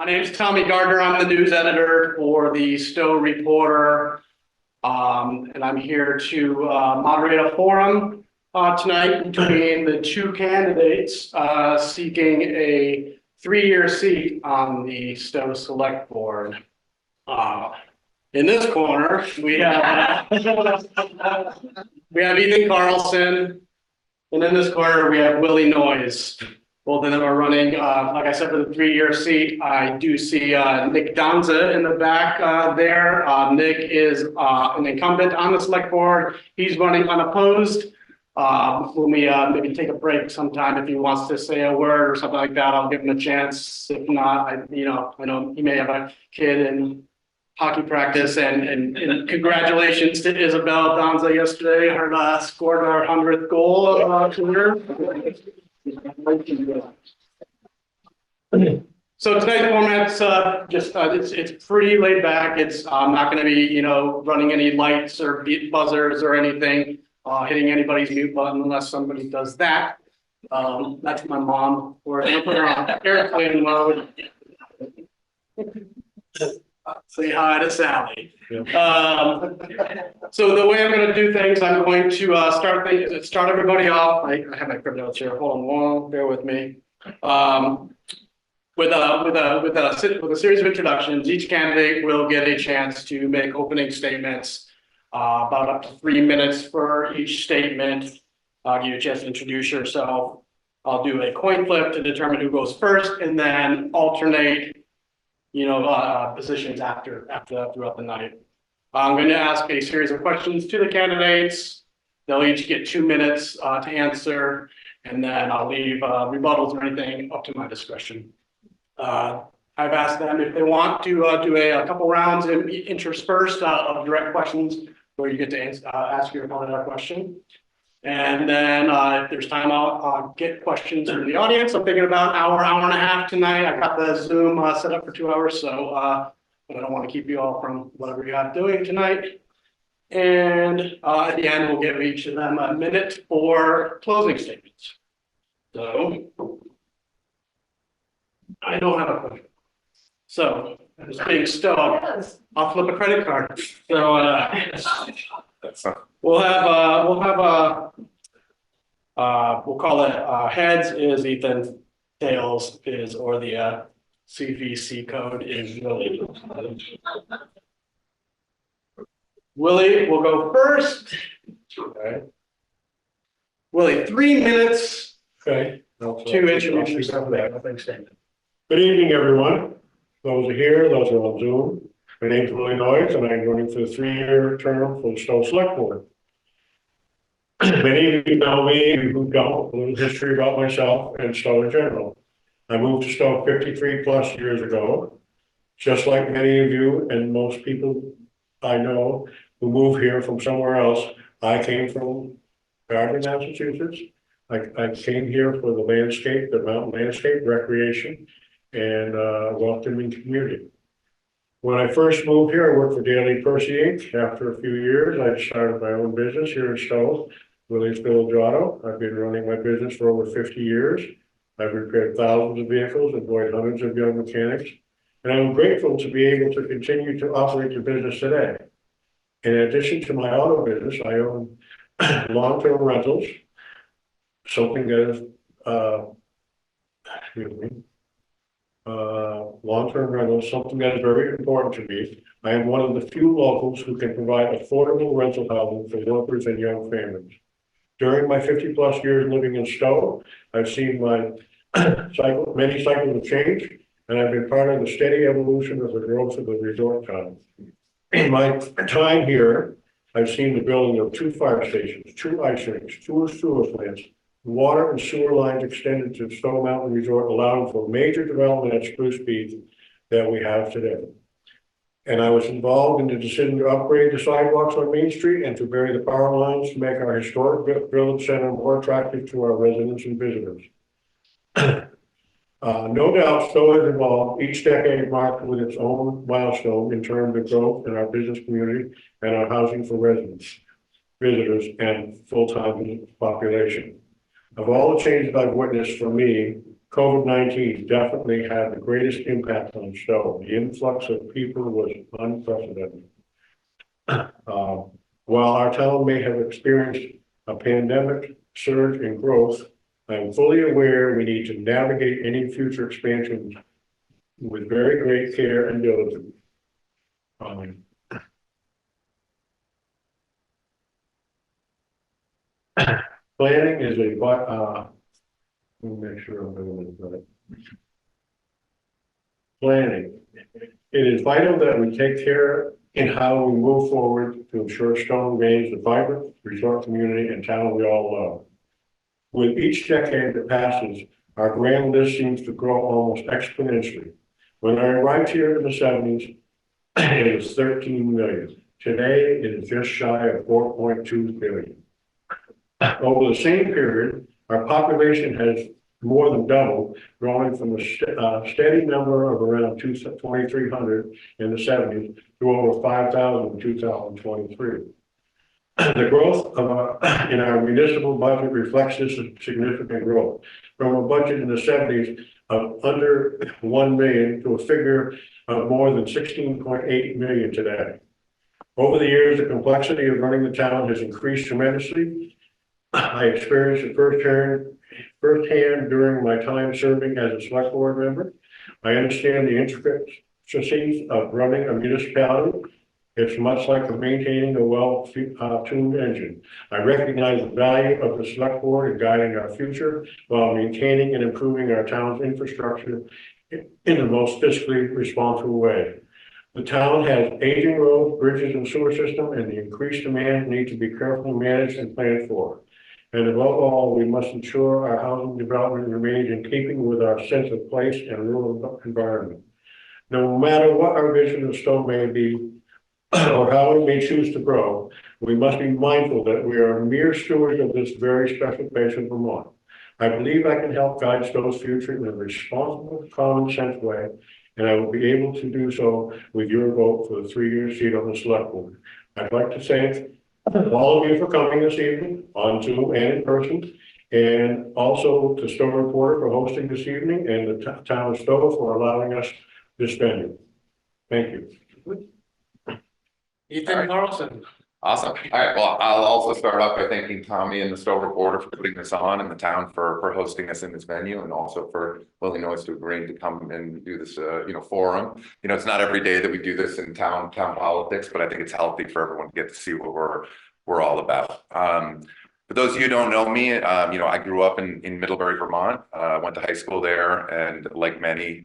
name's Tommy Gardner. I'm the news editor for the Stowe Reporter. And I'm here to moderate a forum tonight between the two candidates seeking a 3-year seat on the Stowe Select Board. In this corner, we have Ethan Carlson, and in this corner we have Willie Noyes. Both of them are running, like I said, for the 3-year seat. I do see Nick Donza in the back there. Nick is an incumbent on the select board. He's running unopposed. When we maybe take a break sometime, if he wants to say a word or something like that, I'll give him a chance. If not, I know he may have a kid in hockey practice, and congratulations to Isabel Donza yesterday. Her scored our 100th goal of our career. So tonight's format's it's pretty laid back. It's not going to be running any lights or beat buzzers or anything, hitting anybody's mute button unless somebody does that. That's my mom. We're going to put her on airplane mode. Say hi to Sally. So the way I'm going to do things, I'm going to start everybody off. I have my notes here. Hold on, bear with me. With a series of introductions, each candidate will get a chance to make opening statements, about up to 3 minutes for each statement. I'll give you a chance to introduce yourself. I'll do a coin flip to determine who goes first, and then alternate positions throughout the night. I'm going to ask a series of questions to the candidates. They'll each get 2 minutes to answer, and then I'll leave rebuttals or anything up to my discretion. I've asked them if they want to do a couple rounds interspersed of direct questions where you get to ask your opponent a question. And then if there's time, I'll get questions from the audience. I'm thinking about an hour and a half tonight. I got the Zoom set up for 2 hours, so but I don't want to keep you all from whatever you have doing tonight. And at the end, we'll give each of them a minute for closing statements. So I don't have a question. So just being Stowe, I'll flip a credit card. So we'll call it heads is Ethan, tails is, or the CVC code is Willie. Willie will go first. Okay. Willie, 3 minutes. Okay. To introduce yourself. Good evening, everyone. Those are here, those are on Zoom. My name is Willie Noyes, and I'm running for the 3-year term for the Stowe Select Board. Many of you know me, who don't, a little history about myself and Stowe in general. I moved to Stowe 53 plus years ago. Just like many of you and most people I know who move here from somewhere else, I came from Gardner, Massachusetts. I came here for the landscape, the mountain landscape, recreation, and welcoming community. When I first moved here, I worked for Daily Percy Inc. After a few years, I started my own business here in Stowe, Willie's Village Auto. I've been running my business for over 50 years. I've repaired thousands of vehicles, employed hundreds of young mechanics, and I'm grateful to be able to continue to operate the business today. In addition to my auto business, I own long-term rentals, something that is, long-term rentals, something that is very important to me. I am one of the few locals who can provide affordable rental housing for workers and young families. During my 50 plus years living in Stowe, I've seen many cycles of change, and I've been part of the steady evolution of the growth of the resort town. In my time here, I've seen the building of 2 fire stations, 2 ice rinks, 2 sewer plants, water and sewer lines extended to Stowe Mountain Resort, allowing for major development at Spruce Beach that we have today. And I was involved in the decision to upgrade the sidewalks on Main Street and to bury the power lines to make our historic village center more attractive to our residents and visitors. No doubt, Stowe has evolved, each decade marked with its own milestone in terms of growth in our business community and our housing for residents, visitors, and full-time population. Of all the changes I've witnessed, for me, COVID-19 definitely had the greatest impact on Stowe. The influx of people was unprecedented. While our town may have experienced a pandemic surge in growth, I'm fully aware we need to navigate any future expansions with very great care and diligence. Planning is a, let me make sure I'm doing this right. Planning. It is vital that we take care in how we move forward to ensure Stowe remains the vibrant resort community and town we all love. With each decade that passes, our grand list seems to grow almost exponentially. When I arrived here in the 70s, it was 13 million. Today, it is just shy of 4.2 billion. Over the same period, our population has more than doubled, growing from a steady number of around 2,300 in the 70s to over 5,000 in 2023. The growth of in our municipal budget reflects this significant growth from a budget in the 70s of under 1 million to a figure of more than 16.8 million today. Over the years, the complexity of running the town has increased tremendously. I experienced it firsthand during my time serving as a select board member. I understand the intricacies of running a municipality. It's much like maintaining a well-tuned engine. I recognize the value of the select board in guiding our future while maintaining and improving our town's infrastructure in the most fiscally responsible way. The town has aging roads, bridges, and sewer system, and the increased demand need to be carefully managed and planned for. And above all, we must ensure our housing development remains in keeping with our sense of place and rural environment. No matter what our vision of Stowe may be, or how we may choose to grow, we must be mindful that we are mere stewards of this very special place in Vermont. I believe I can help guide Stowe's future in a responsible, common sense way, and I will be able to do so with your vote for the 3-year seat on the select board. I'd like to thank all of you for coming this evening on Zoom and in person, and also to Stowe Reporter for hosting this evening, and the town of Stowe for allowing us this venue. Thank you. Ethan Carlson. Awesome. All right. Well, I'll also start off by thanking Tommy and the Stowe Reporter for putting this on, and the town for hosting us in this venue, and also for Willie Noyes to agreeing to come and do this, forum. It's not every day that we do this in town politics, but I think it's healthy for everyone to get to see what we're all about. For those of you who don't know me, I grew up in Middlebury, Vermont. Went to high school there, and like many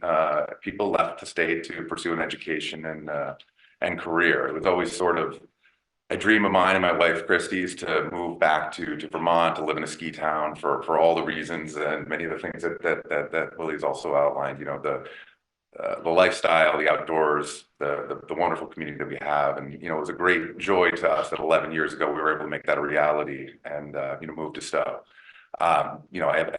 people, left the state to pursue an education and career. It was always sort of a dream of mine and my wife Christy's to move back to Vermont, to live in a ski town for all the reasons and many of the things that Willie's also outlined. The lifestyle, the outdoors, the wonderful community that we have, and it was a great joy to us that 11 years ago we were able to make that a reality and move to Stowe. I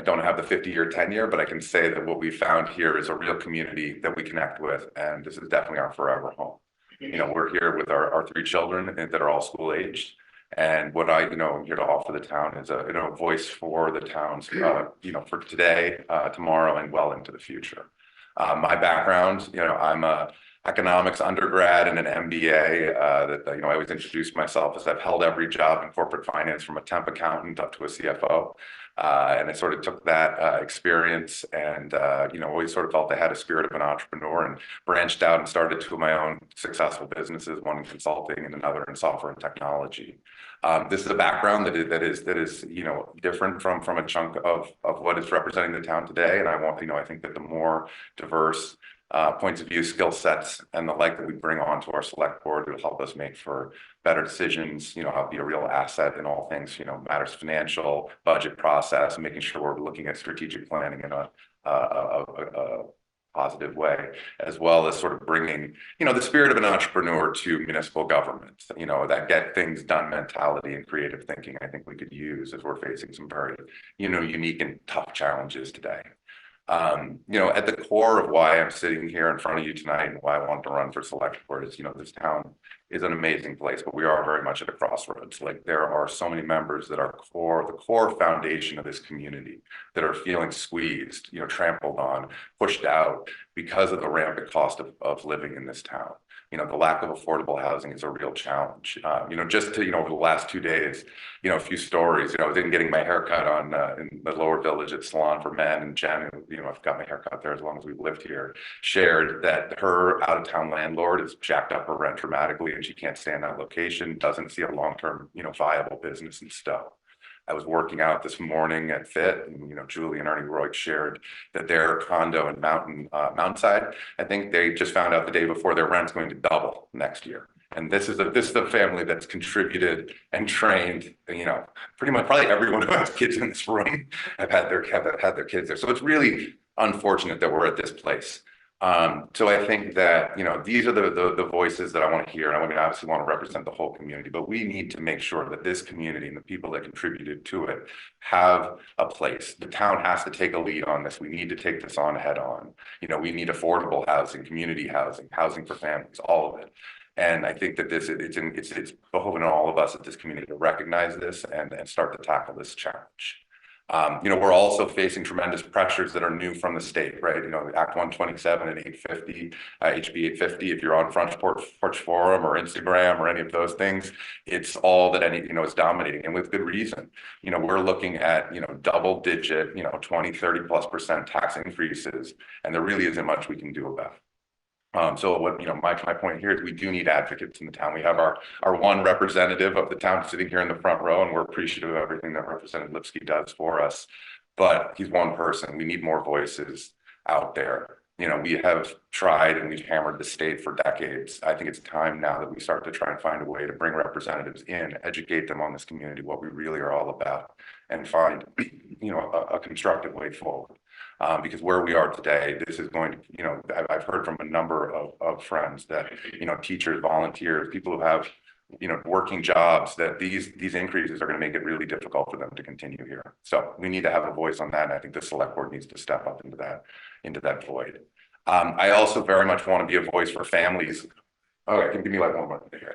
don't have the 50-year tenure, but I can say that what we found here is a real community that we connect with, and this is definitely our forever home. We're here with our 3 children that are all school aged. And what I'm here to offer the town is a voice for the towns, for today, tomorrow, and well into the future. My background, I'm a economics undergrad and an MBA. I always introduce myself as I've held every job in corporate finance, from a temp accountant up to a CFO. And I sort of took that experience and, always sort of felt I had a spirit of an entrepreneur, and branched out and started 2 of my own successful businesses, one in consulting and another in software and technology. This is a background that is different from a chunk of what is representing the town today. And I think that the more diverse points of view, skill sets, and the like that we bring onto our select board will help us make for better decisions, help be a real asset in all things, matters financial, budget process, and making sure we're looking at strategic planning in a positive way, as well as sort of bringing, the spirit of an entrepreneur to municipal government, that get things done mentality and creative thinking I think we could use as we're facing some very, unique and tough challenges today. At the core of why I'm sitting here in front of you tonight and why I want to run for select board is, this town is an amazing place, but we are very much at a crossroads. Like there are so many members that are the core foundation of this community that are feeling squeezed, trampled on, pushed out because of the rampant cost of living in this town. The lack of affordable housing is a real challenge. Just to, over the last 2 days, a few stories, I was in getting my haircut on in the lower village at Salon for Men, and Jen, I've got my haircut there as long as we've lived here, shared that her out-of-town landlord has jacked up her rent dramatically and she can't stay in that location, doesn't see a long-term, viable business in Stowe. I was working out this morning at Fit, and Julie and Ernie Roy shared that their condo in Mountainside, I think they just found out the day before their rent's going to double next year. And this is a family that's contributed and trained, pretty much probably everyone who has kids in this room have had their kids there. So it's really unfortunate that we're at this place. So I think that, these are the voices that I want to hear, and I obviously want to represent the whole community, but we need to make sure that this community and the people that contributed to it have a place. The town has to take a lead on this. We need to take this on head on. We need affordable housing, community housing, housing for families, all of it. And I think that it's behooving on all of us at this community to recognize this and start to tackle this challenge. We're also facing tremendous pressures that are new from the state, right? Act 127 and 850, HB 850, if you're on Front Porch Forum or Instagram or any of those things, it's all that is dominating, and with good reason. We're looking at, double digit, 20, 30+% tax increases, and there really isn't much we can do about it. So what, my point here is we do need advocates in the town. We have our one representative of the town sitting here in the front row, and we're appreciative of everything that Representative Lipsky does for us, but he's one person. We need more voices out there. We have tried and we've hammered the state for decades. I think it's time now that we start to try and find a way to bring representatives in, educate them on this community, what we really are all about, and find, a constructive way forward. Because where we are today, this is going to, I've heard from a number of friends that, teachers, volunteers, people who have, working jobs, that these increases are going to make it really difficult for them to continue here. So we need to have a voice on that. And I think the select board needs to step up into that void. I also very much want to be a voice for families. Okay, can you give me like one more thing here?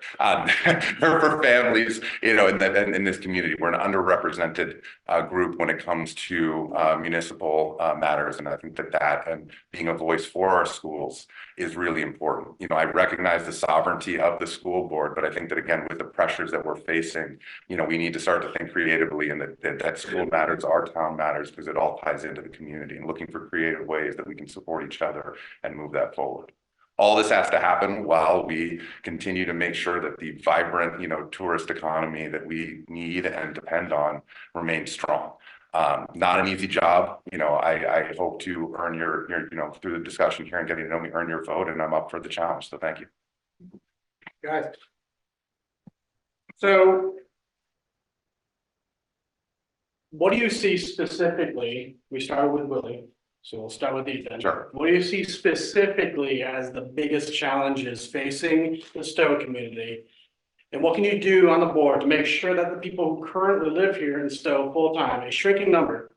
For families, in this community, we're an underrepresented group when it comes to municipal matters, and I think that and being a voice for our schools is really important. I recognize the sovereignty of the school board, but I think that again, with the pressures that we're facing, we need to start to think creatively, and that school matters, our town matters, because it all ties into the community, and looking for creative ways that we can support each other and move that forward. All this has to happen while we continue to make sure that the vibrant, tourist economy that we need and depend on remains strong. Not an easy job. I hope to earn your, through the discussion here and getting to know me, earn your vote, and I'm up for the challenge. So thank you. Guys. So what do you see specifically? We started with Willie. So we'll start with Ethan. Sure. What do you see specifically as the biggest challenges facing the Stowe community? And what can you do on the board to make sure that the people who currently live here in Stowe full-time, a shrinking number,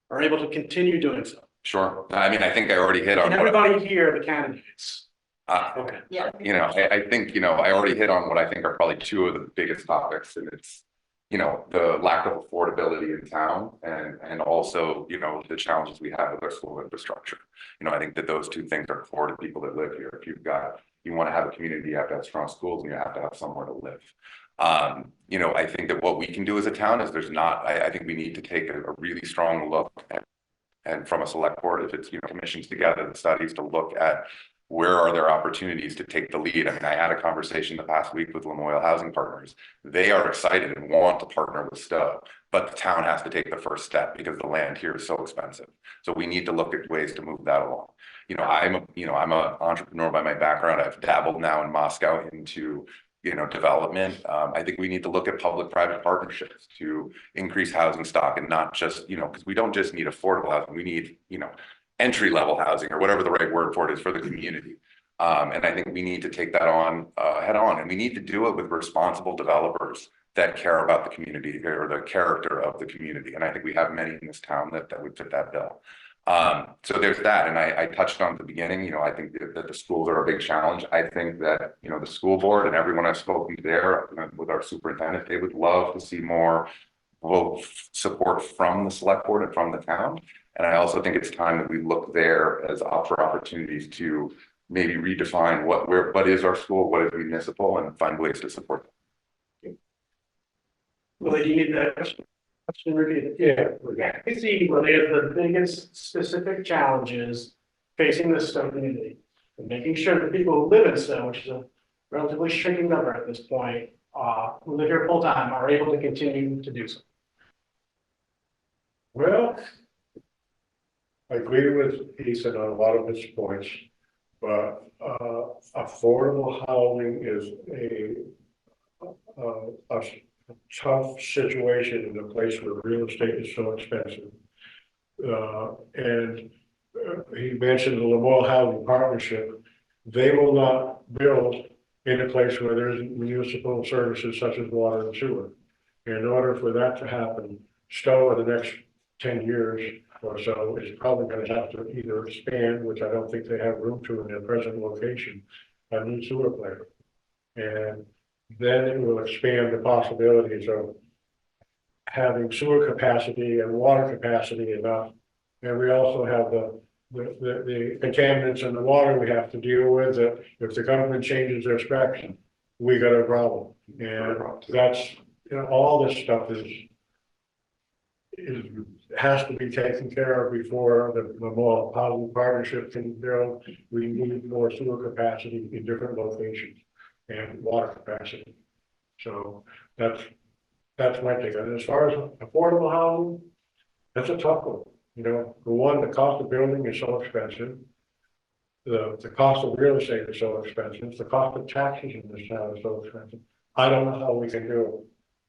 are able to continue doing so? Sure. I mean, I think I already hit on. And everybody here, the candidates. Okay. Yeah. I think, I already hit on what I think are probably two of the biggest topics, and it's, the lack of affordability in town, and also, the challenges we have with our school infrastructure. I think that those two things are core to people that live here. If you want to have a community, you have to have strong schools, and you have to have somewhere to live. I think that what we can do as a town is I think we need to take a really strong look at, and from a select board, if it's, commissions together the studies to look at where are there opportunities to take the lead. I mean, I had a conversation the past week with Noyes Housing Partners. They are excited and want to partner with Stowe, but the town has to take the first step because the land here is so expensive. So we need to look at ways to move that along. I'm an entrepreneur by my background. I've dabbled now in Moscow into development. I think we need to look at public-private partnerships to increase housing stock, and not just, because we don't just need affordable housing. We need, entry-level housing, or whatever the right word for it is, for the community. And I think we need to take that on head on, and we need to do it with responsible developers that care about the community or the character of the community. And I think we have many in this town that would fit that bill. So there's that, and I touched on at the beginning, you know, I think that the schools are a big challenge. I think that, you know, the school board and everyone I've spoken to there with our superintendent, they would love to see more both support from the select board and from the town. And I also think it's time that we look there as for opportunities to maybe redefine what is our school, what is municipal, and find ways to support them. Willie, do you need that question repeated? Yeah. I see what is the biggest specific challenges facing the Stowe community, and making sure that people who live in Stowe, which is a relatively shrinking number at this point, who live here full time, are able to continue to do so. Well, I agree with Ethan on a lot of his points, but affordable housing is a tough situation in a place where real estate is so expensive. And he mentioned the Lamoille Housing Partnership. They will not build in a place where there's municipal services such as water and sewer. In order for that to happen, Stowe in the next 10 years or so is probably going to have to either expand, which I don't think they have room to in their present location, a new sewer plant. And then it will expand the possibilities of having sewer capacity and water capacity enough. And we also have the contaminants in the water we have to deal with. That if the government changes their specs, we got a problem. And that's, you know, all this stuff has to be taken care of before the Lamoille Housing Partnership can build. We need more sewer capacity in different locations and water capacity. So that's my take. And as far as affordable housing, that's a tough one. You know, for one, the cost of building is so expensive. The cost of real estate is so expensive. The cost of taxes in this town is so expensive. I don't know how we can do it,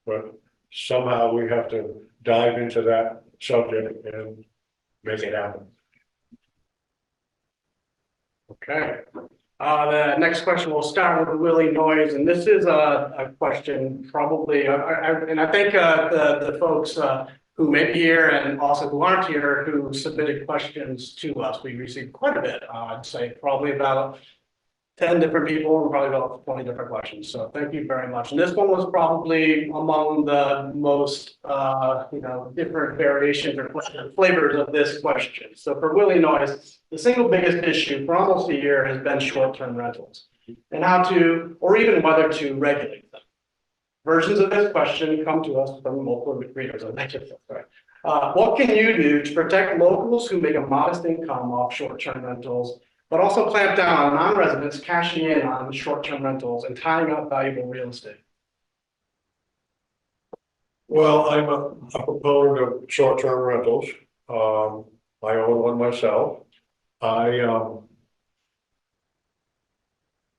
but somehow we have to dive into that subject and make it happen. Okay. The next question, we'll start with Willie Noyes, and this is a question probably, and I think the folks who may be here and also who aren't here who submitted questions to us, we received quite a bit. I'd say probably about 10 different people and probably about 20 different questions. So thank you very much. And this one was probably among the most, different variations or flavors of this question. So for Willie Noyes, the single biggest issue for almost a year has been short-term rentals and how to, or even whether to regulate them. Versions of this question come to us from multiple readers. What can you do to protect locals who make a modest income off short-term rentals, but also clamp down on non-residents cashing in on short-term rentals and tying up valuable real estate? Well, I'm a proponent of short-term rentals. I own one myself.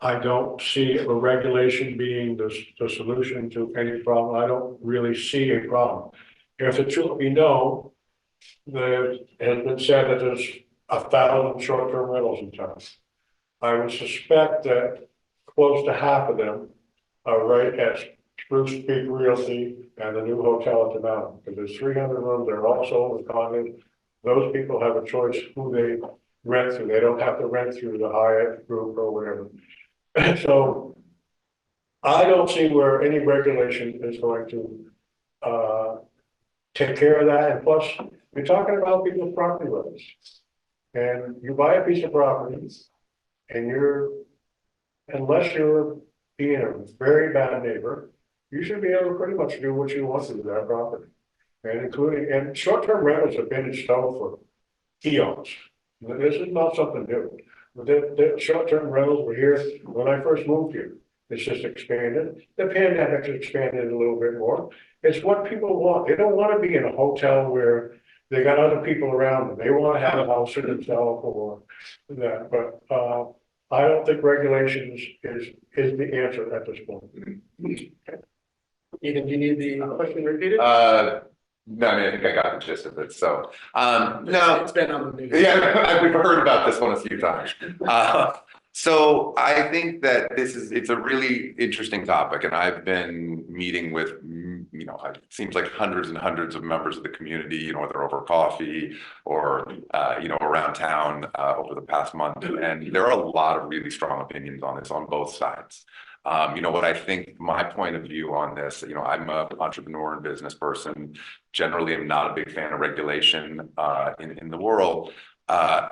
I don't see a regulation being the solution to any problem. I don't really see a problem. If the truth be known, there has been said that there's 1,000 short-term rentals in town. I would suspect that close to half of them are right at Spruce Peak Realty and the new hotel at the mountain, because there's 300 rooms. They're all sold with condos. Those people have a choice who they rent through. They don't have to rent through the Hyatt group or whatever. So I don't see where any regulation is going to take care of that. And plus, we're talking about people's property rights. And you buy a piece of property and unless you're being a very bad neighbor, you should be able to pretty much do what you want to with that property. And short-term rentals have been in Stowe for eons. This is not something new. The short-term rentals were here when I first moved here. It's just expanded. The pandemic expanded a little bit more. It's what people want. They don't want to be in a hotel where they got other people around them. They want to have a house to themselves or that. But I don't think regulations is the answer at this point. Ethan, do you need the question repeated? No, I mean, I think I got the gist of it. So, no, It's been on the news. Yeah, we've heard about this one a few times. So I think that it's a really interesting topic, and I've been meeting with it seems like hundreds and hundreds of members of the community, whether over coffee or, around town over the past month. And there are a lot of really strong opinions on this on both sides. What I think my point of view on this, I'm an entrepreneur and business person. Generally, I'm not a big fan of regulation in the world. I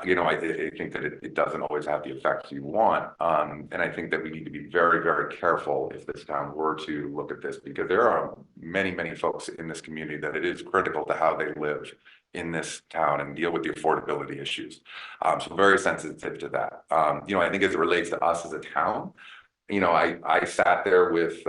think that it doesn't always have the effects you want. And I think that we need to be very, very careful if this town were to look at this, because there are many, many folks in this community that it is critical to how they live in this town and deal with the affordability issues. So very sensitive to that. I think as it relates to us as a town, I sat there with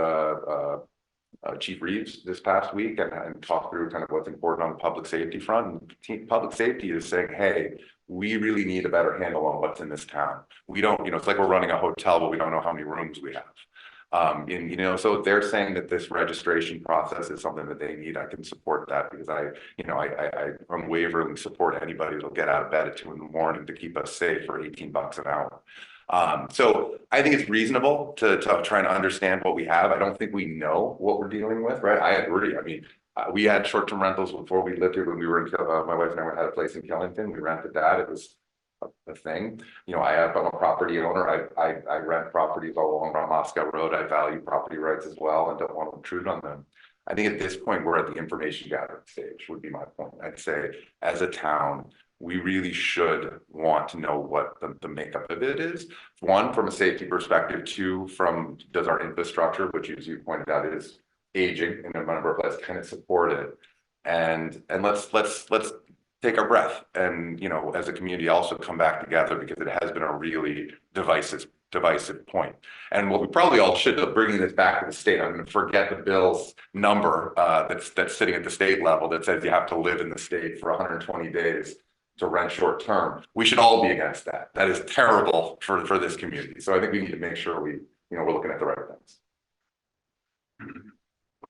Chief Reeves this past week and talked through kind of what's important on the public safety front. And public safety is saying, hey, we really need a better handle on what's in this town. We don't, it's like we're running a hotel, but we don't know how many rooms we have. So they're saying that this registration process is something that they need. I can support that because I unwaveringly support anybody that'll get out of bed at 2 a.m. to keep us safe for $18 an hour. So I think it's reasonable to try and understand what we have. I don't think we know what we're dealing with, right? I agree. I mean, we had short-term rentals before we lived here. When we were in, my wife and I had a place in Killington. We rented that. It was a thing. I'm a property owner. I rent properties all along Moscow Road. I value property rights as well and don't want to intrude on them. I think at this point, we're at the information gathering stage, would be my point. I'd say as a town, we really should want to know what the makeup of it is. One, from a safety perspective. Two, from does our infrastructure, which as you pointed out is aging in a number of places, can it support it? And let's take our breath and, as a community also come back together, because it has been a really divisive point. And what we probably all should do, bringing this back to the state, I'm going to forget the bill's number that's sitting at the state level that says you have to live in the state for 120 days to rent short term. We should all be against that. That is terrible for this community. So I think we need to make sure we're looking at the right things.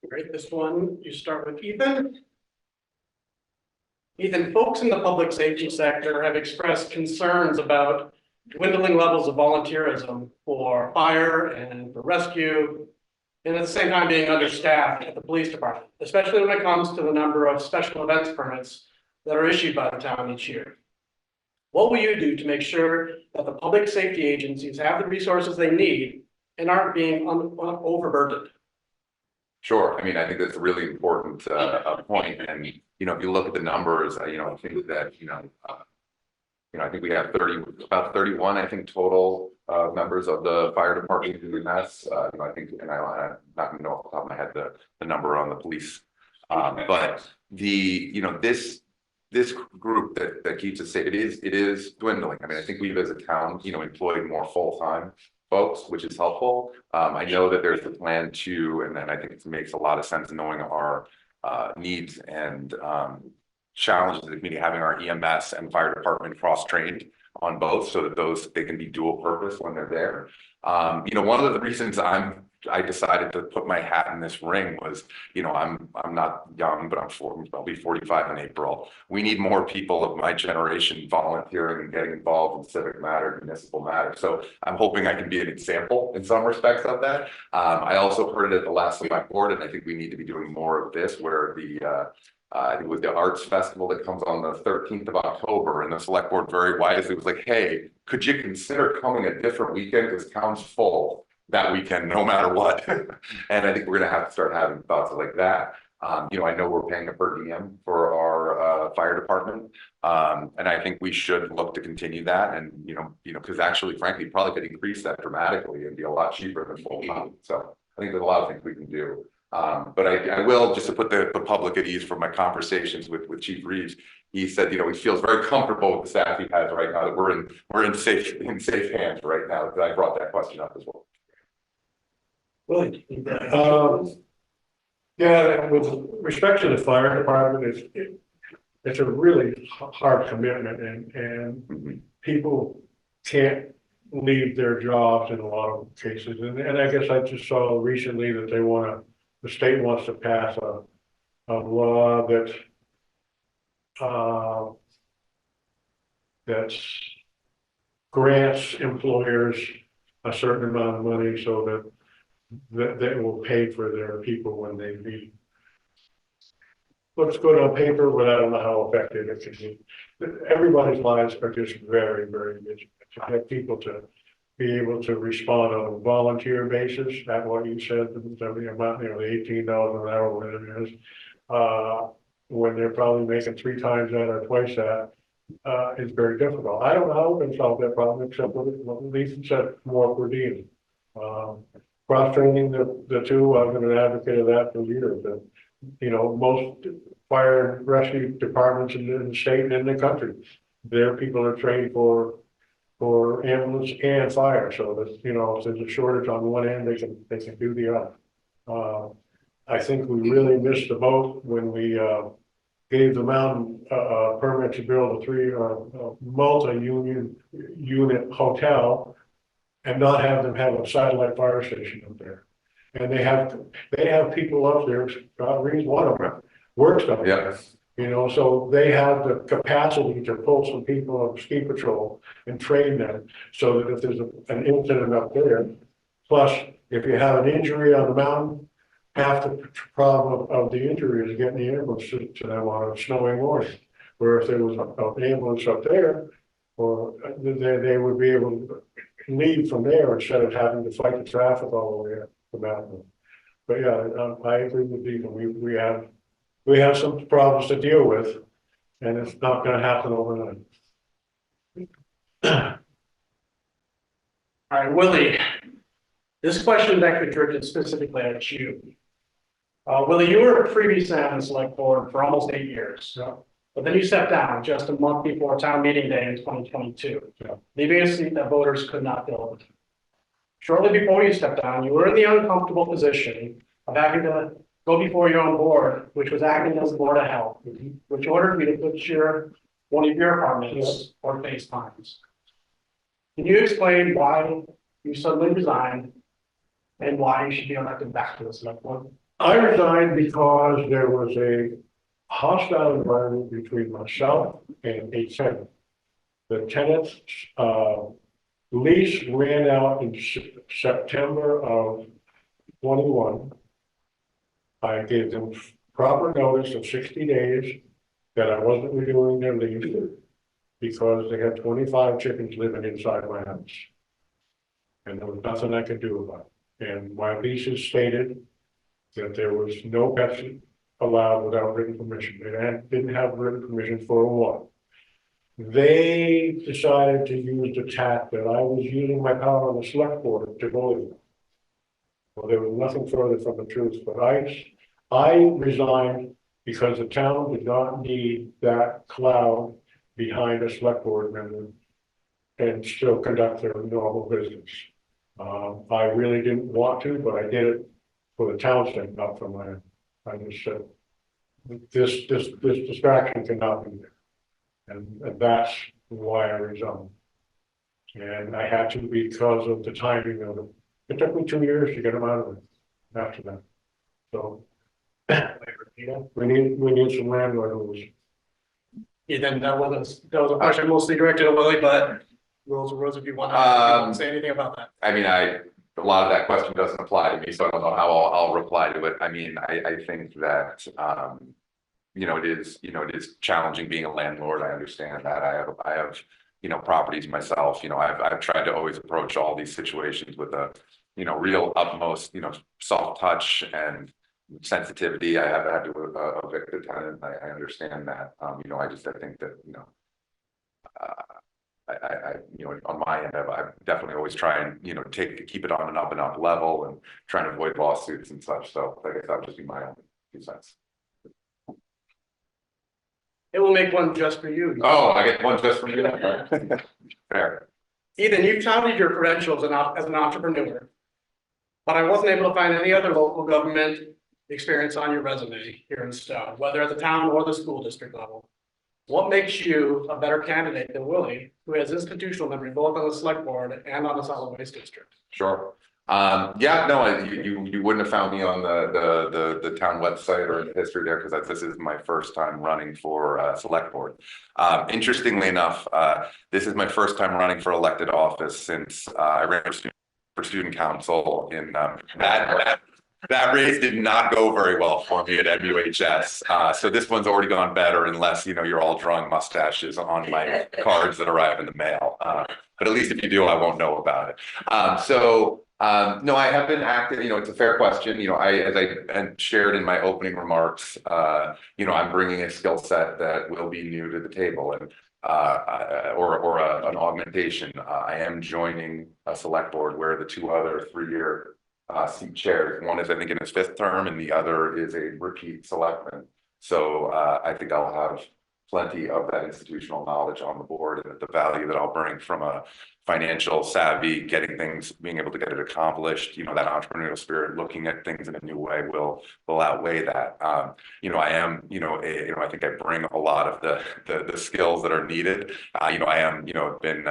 Great, this one, you start with Ethan. Ethan, folks in the public safety sector have expressed concerns about dwindling levels of volunteerism for fire and for rescue, and at the same time being understaffed at the police department, especially when it comes to the number of special events permits that are issued by the town each year. What will you do to make sure that the public safety agencies have the resources they need and aren't being overburdened? Sure. I mean, I think that's a really important point. And, if you look at the numbers, I think that, I think we have about 31, I think, total members of the fire department in UMass. I think, and I'm not going to know off the top of my head the number on the police. But this group that keeps us safe, it is dwindling. I mean, I think we've as a town, employed more full-time folks, which is helpful. I know that there's a plan to, and then I think it makes a lot of sense knowing our needs and challenges of the community, having our EMS and fire department cross-trained on both so that they can be dual purpose when they're there. One of the reasons I decided to put my hat in this ring was, I'm not young, but I'll be 45 in April. We need more people of my generation volunteering and getting involved in civic matter, municipal matter. So I'm hoping I can be an example in some respects of that. I also heard it at the last Selectboard, and I think we need to be doing more of this, where I think with the arts festival that comes on the 13th of October, and the Selectboard very wisely was like, hey, could you consider coming a different weekend because town's full that weekend, no matter what. And I think we're going to have to start having thoughts like that. I know we're paying a per diem for our fire department. And I think we should look to continue that. And, because actually, frankly, probably could increase that dramatically and be a lot cheaper than full time. So I think there's a lot of things we can do. But I will, just to put the public at ease from my conversations with Chief Reeves, he said, he feels very comfortable with the staff he has right now, that we're in safe hands right now. I brought that question up as well. Willie. Yeah, with respect to the fire department, it's a really hard commitment, and people can't leave their jobs in a lot of cases. And I guess I just saw recently that the state wants to pass a law that grants employers a certain amount of money so that will pay for their people when they leave. looks good on paper, but I don't know how effective it can be. Everybody's lives are just very, very busy. To get people to be able to respond on a volunteer basis, at what you said, the amount, the $18 an hour, whatever it is, when they're probably making 3 times that or twice that, is very difficult. I don't know how we can solve that problem, except what Lisa said, more per diem. Cross-training the two, I've been an advocate of that for years, but, most fire and rescue departments in the state and in the country, their people are trained for ambulance and fire, so that, if there's a shortage on one end, they can do the other. I think we really missed the boat when we gave the mountain permit to build a 3 multi-unit hotel and not have them have a satellite fire station up there. And they have people up there, God reads one of them, works up there. So they have the capacity to pull some people of ski patrol and train them so that if there's an incident up there, plus if you have an injury on the mountain, half the problem of the injury is getting the ambulance to them on a snowy morning. Where if there was an ambulance up there, or they would be able to leave from there instead of having to fight the traffic all the way up the mountain. But yeah, I agree with Deacon. We have some problems to deal with, and it's not going to happen overnight. All right, Willie, this question is actually directed specifically at you. Willie, you were previously on the select board for almost 8 years. Yeah. But then you stepped down just a month before town meeting day in 2022, leaving a seat that voters could not fill. Shortly before you stepped down, you were in the uncomfortable position of having to go before your own board, which was acting as the Board of Health, which ordered you to put one of your apartments or face times. Can you explain why you suddenly resigned and why you should be elected back to the select board? I resigned because there was a hostile environment between myself and a tenant. The tenant's lease ran out in September of 21. I gave them proper notice of 60 days that I wasn't renewing their lease because they had 25 chickens living inside my house. And there was nothing I could do about it. And my leases stated that there was no pets allowed without written permission. They didn't have written permission for a while. They decided to use the tack that I was using my power on the select board to bully them. Well, there was nothing further from the truth, but I resigned because the town did not need that cloud behind a select board member and still conduct their normal business. I really didn't want to, but I did it for the town's sake, not for my own. I just said, this distraction cannot be there. And that's why I resigned. And I had to because of the timing of it. It took me 2 years to get them out of it after that. So we need some landlord rules. Yeah, then that was a question mostly directed at Willie, but rules if you want to say anything about that. I mean, a lot of that question doesn't apply to me, so I don't know how I'll reply to it. I mean, I think that, it is challenging being a landlord. I understand that. I have, properties myself. I've tried to always approach all these situations with a, real utmost, soft touch and sensitivity. I have had to evict a tenant. I understand that. I think that, on my end, I definitely always try and, keep it on an up and up level and trying to avoid lawsuits and such. So I guess that would just be my own 2 cents. It will make one just for you. Oh, I get one just for you. Fair. Ethan, you touted your credentials as an entrepreneur, but I wasn't able to find any other local government experience on your resume here in Stowe, whether at the town or the school district level. What makes you a better candidate than Willie, who has institutional memory both on the select board and on the solid waste district? Sure. You wouldn't have found me on the town website or in the history there because this is my first time running for select board. Interestingly enough, this is my first time running for elected office since I ran for student council in That race did not go very well for me at MUHS. So this one's already gone better unless, you're all drawing mustaches on my cards that arrive in the mail. But at least if you do, I won't know about it. No, I have been active, it's a fair question. As I shared in my opening remarks, I'm bringing a skill set that will be new to the table and an augmentation. I am joining a select board where the two other 3-year seat chairs, one is I think in his 5th term and the other is a repeat selectman. So I think I'll have plenty of that institutional knowledge on the board, and the value that I'll bring from a financial savvy, getting things, being able to get it accomplished, that entrepreneurial spirit, looking at things in a new way will outweigh that. I am, I think I bring a lot of the skills that are needed. I am, been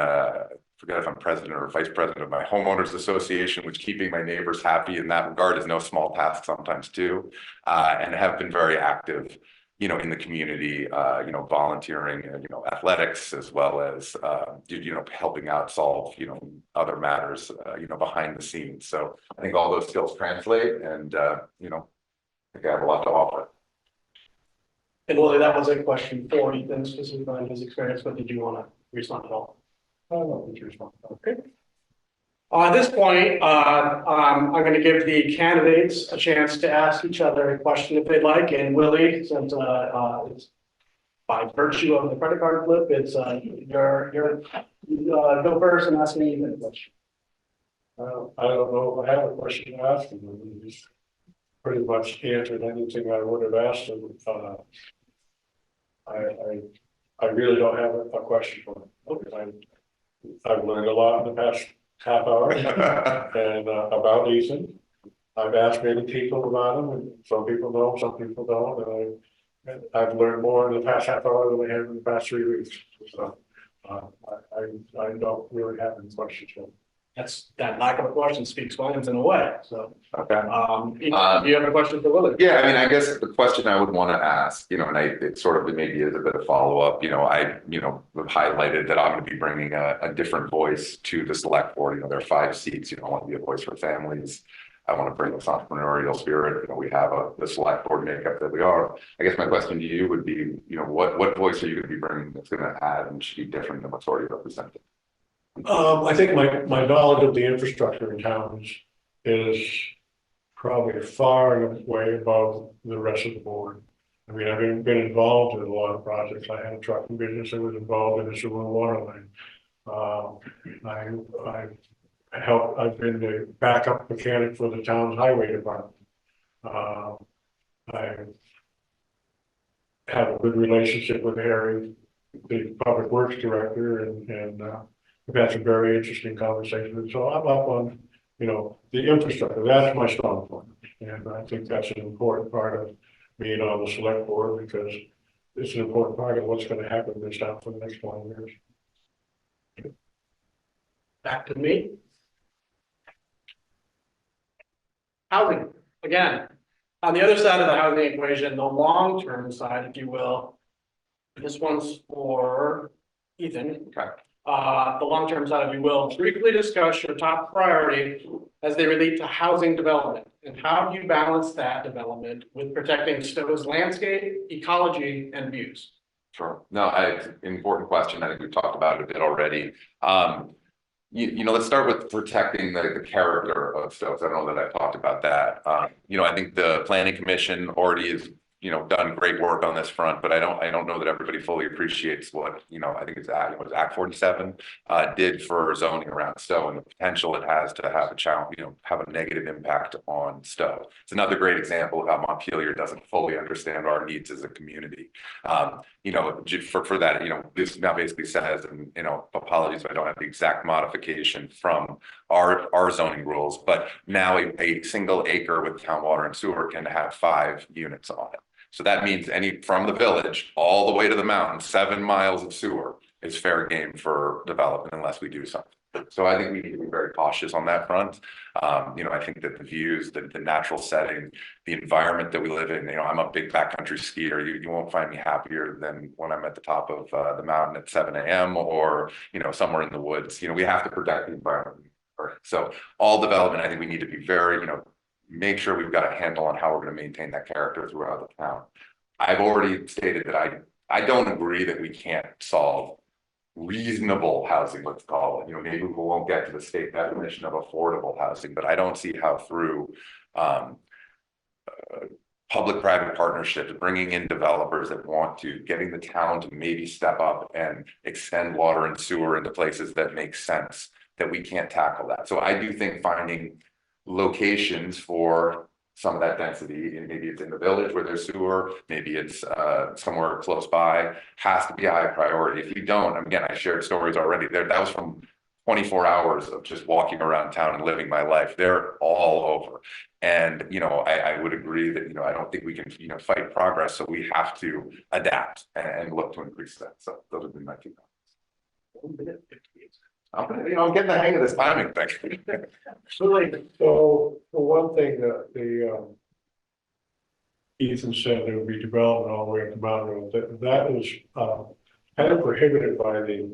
forget if I'm president or vice president of my homeowners association, which keeping my neighbors happy in that regard is no small task sometimes too, and have been very active in the community, volunteering, athletics, as well as, helping out solve, other matters, behind the scenes. So I think all those skills translate, and, I think I have a lot to offer. And Willie, that was a question for Ethan, specifically on his experience, but did you want to respond at all? Okay. At this point, I'm going to give the candidates a chance to ask each other a question if they'd like. And Willie, since it's by virtue of the credit card flip, it's your go first and ask me a question. I don't know if I have a question to ask him. He's pretty much answered anything I would have asked him. I really don't have a question for him. Okay. I've learned a lot in the past half hour and about Ethan. I've asked many people about him, and some people know, some people don't. And I've learned more in the past half hour than I have in the past 3 weeks. So I don't really have any questions for him. That lack of a question speaks volumes in a way. So, okay. Do you have a question for Willie? Yeah, I mean, I guess the question I would want to ask, and it sort of maybe is a bit of follow up. I have highlighted that I'm going to be bringing a different voice to the select board. There are 5 seats. I want to be a voice for families. I want to bring this entrepreneurial spirit. We have the select board makeup that we are. I guess my question to you would be, what voice are you going to be bringing that's going to add and should be different than what's already represented? I think my knowledge of the infrastructure in towns is probably far and away above the rest of the board. I mean, I've been involved in a lot of projects. I had a trucking business that was involved in a sewer and water line. I've been the backup mechanic for the town's highway department. I have a good relationship with Harry, the public works director, and we've had some very interesting conversations. So I'm up on, the infrastructure. That's my strong point. And I think that's an important part of being on the select board, because it's an important part of what's going to happen in this town for the next 20 years. Back to me. Housing, again, on the other side of the housing equation, the long-term side, if you will. This one's for Ethan. Okay. The long-term side, if you will, briefly discuss your top priority as they relate to housing development, and how do you balance that development with protecting Stowe's landscape, ecology, and views? Sure. No, it's an important question. I think we've talked about it a bit already. Let's start with protecting the character of Stowe. I don't know that I've talked about that. I think the Planning Commission already is done great work on this front, but I don't know that everybody fully appreciates what, I think it's Act 47 did for zoning around Stowe, and the potential it has to have a challenge, have a negative impact on Stowe. It's another great example of how Montpelier doesn't fully understand our needs as a community. For that, this now basically says, and apologies if I don't have the exact modification from our zoning rules, but now a single acre with town water and sewer can have 5 units on it. So that means from the village all the way to the mountain, 7 miles of sewer is fair game for development unless we do something. So I think we need to be very cautious on that front. I think that the views, the natural setting, the environment that we live in, I'm a big backcountry skier. You won't find me happier than when I'm at the top of the mountain at 7 a.m. or, somewhere in the woods. We have to protect the environment. So all development, I think we need to be very, make sure we've got a handle on how we're going to maintain that character throughout the town. I've already stated that I don't agree that we can't solve reasonable housing, let's call it. You know, maybe we won't get to the state definition of affordable housing, but I don't see how through public-private partnerships, bringing in developers that want to, getting the town to maybe step up and extend water and sewer into places that make sense, that we can't tackle that. So I do think finding locations for some of that density, and maybe it's in the village where there's sewer, maybe it's somewhere close by, has to be a high priority. If you don't, again, I shared stories already there. That was from 24 hours of just walking around town and living my life. They're all over. And, you know, I would agree that, you know, I don't think we can, you know, fight progress. So we have to adapt and look to increase that. So those have been my 2 comments. I'm getting the hang of this timing thing. So the one thing that the Ethan said there would be development all the way up the mountain road, that is kind of prohibited by the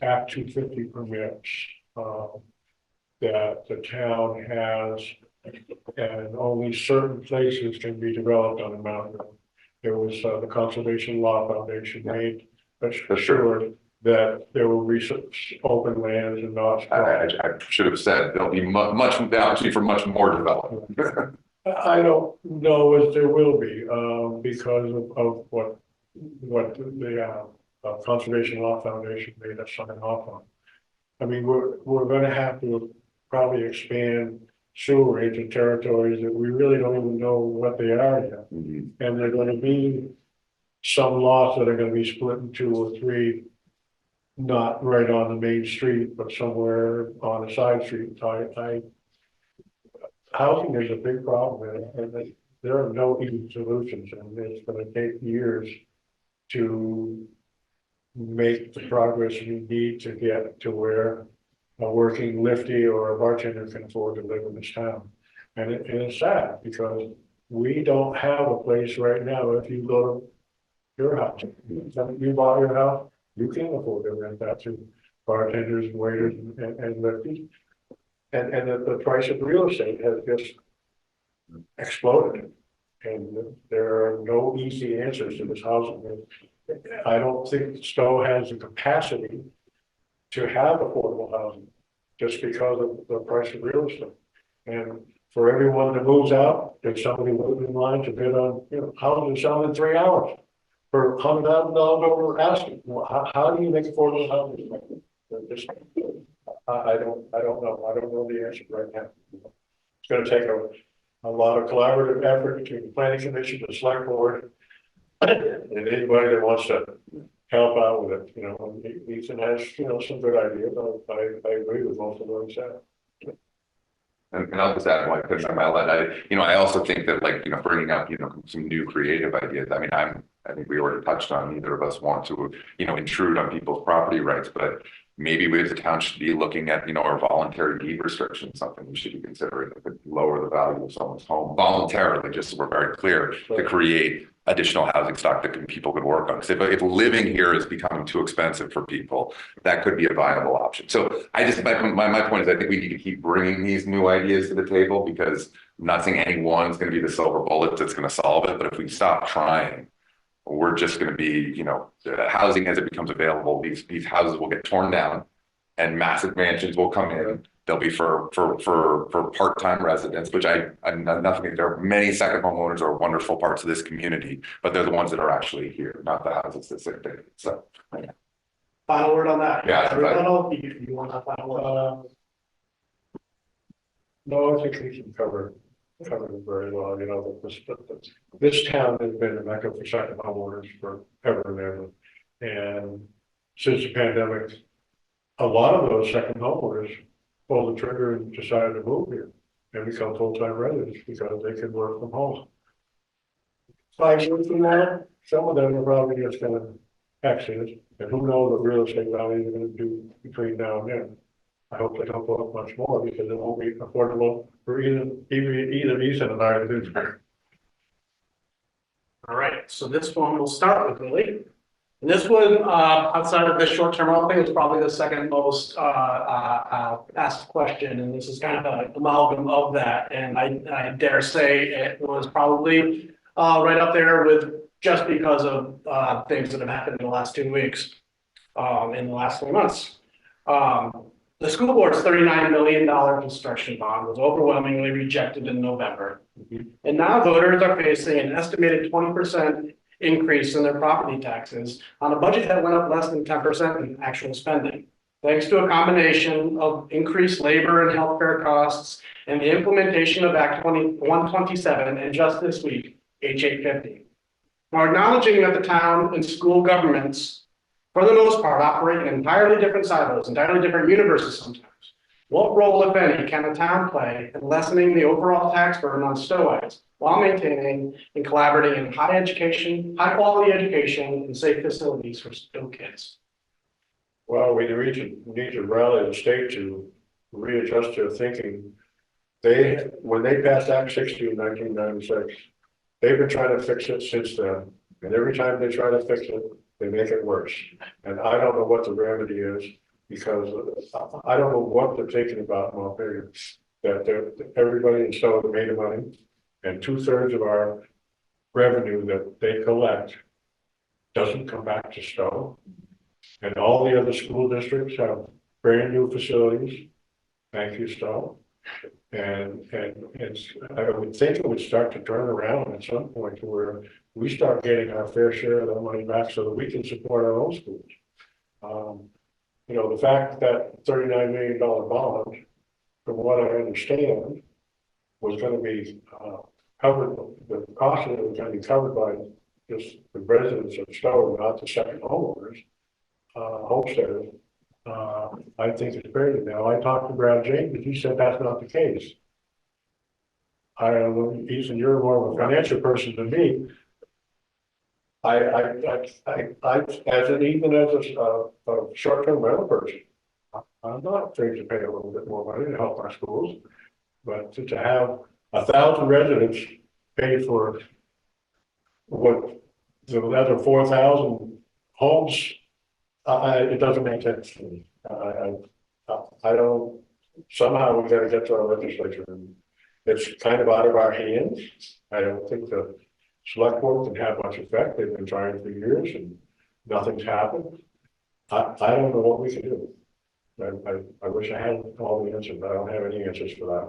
Act 250 permits that the town has, and only certain places can be developed on the mountain road. There was the Conservation Law Foundation made assured that there will be some open lands and not. I should have said there'll be much the opportunity for much more development. I don't know if there will be because of what the Conservation Law Foundation made us sign off on. I mean, we're going to have to probably expand sewer into territories that we really don't even know what they are yet, and they're going to be some lots that are going to be split in 2 or 3. Not right on the main street, but somewhere on a side street. Housing is a big problem, and there are no easy solutions, and it's going to take years to make the progress we need to get to where a working lifty or a bartender can afford to live in this town. And it's sad because we don't have a place right now. If you go to your house, you bought your house, you can't afford to rent that to bartenders and waiters and lifties. And the price of real estate has just exploded. And there are no easy answers to this housing. I don't think Stowe has the capacity to have affordable housing just because of the price of real estate. And for everyone that moves out, there's somebody waiting in line to bid on, you know, houses selling in 3 hours. For $100,000 over asking, how do you make affordable housing? I don't know. I don't know the answer right now. It's going to take a lot of collaborative effort between the planning commission, the select board, and anybody that wants to help out with it. You know, Ethan has, you know, some good ideas. I agree with most of what he said. And I'll just add one thing on my line. I also think that, like, you know, bringing up, you know, some new creative ideas. I mean, I think we already touched on, neither of us want to, you know, intrude on people's property rights, but maybe we as a town should be looking at, you know, our voluntary deed restriction, something we should be considering that could lower the value of someone's home voluntarily, just so we're very clear, to create additional housing stock that people could work on. Because if living here is becoming too expensive for people, that could be a viable option. So my point is, I think we need to keep bringing these new ideas to the table, because I'm not saying any one's going to be the silver bullet that's going to solve it, but if we stop trying, we're just going to be, you know, housing as it becomes available, these houses will get torn down and massive mansions will come in. They'll be for part-time residents, which I'm nothing. There are many second homeowners are wonderful parts of this community, but they're the ones that are actually here, not the houses that sit there. So, yeah. Final word on that. Yeah. You want that final word? No, I think we can cover it very well. You know, this town has been a mecca for second homeowners forever and ever. And since the pandemic, a lot of those second homeowners pulled the trigger and decided to move here and become full-time residents because they could work from home. 5 years from now, some of them are probably just going to exit, and who knows what real estate values are going to do between now and then. I hope they don't go up much more because it won't be affordable for either Ethan and I to do. All right, so this one we'll start with Willie. And this one, outside of this short-term rental thing, was probably the second most asked question, and this is kind of an amalgam of that. And I dare say it was probably right up there with just because of things that have happened in the last 2 weeks, in the last 3 months. The school board's $39 million construction bond was overwhelmingly rejected in November. And now voters are facing an estimated 20% increase in their property taxes on a budget that went up less than 10% in actual spending. Thanks to a combination of increased labor and healthcare costs and the implementation of Act 127 and just this week, H 850. Now, acknowledging that the town and school governments, for the most part, operate in entirely different silos, entirely different universes sometimes. What role, if any, can the town play in lessening the overall tax burden on Stowites while maintaining and collaborating in high quality education and safe facilities for Stowe kids? Well, we need to rally the state to readjust their thinking. When they passed Act 60 in 1996, they've been trying to fix it since then. And every time they try to fix it, they make it worse. And I don't know what the remedy is, because I don't know what they're thinking about in Montpelier. That everybody in Stowe made money, and 2/3 of our revenue that they collect doesn't come back to Stowe. And all the other school districts have brand new facilities. Thank you, Stowe. And I would think it would start to turn around at some point to where we start getting our fair share of that money back so that we can support our own schools. The fact that $39 million bond, from what I understand, was going to be covered, the cost of it was going to be covered by just the residents of Stowe, not the second homeowners, homesteaders. I think it's fair. Now, I talked to Brad James, and he said that's not the case. I don't know, you're more of a financial person than me. Even as a short-term rental person, I'm not afraid to pay a little bit more money to help our schools, but to have 1,000 residents pay for what the other 4,000 homes, it doesn't make sense to me. I don't. Somehow we got to get to our legislature, and it's kind of out of our hands. I don't think the Selectboard can have much effect. They've been trying for years and nothing's happened. I don't know what we can do. I wish I had all the answers, but I don't have any answers for that.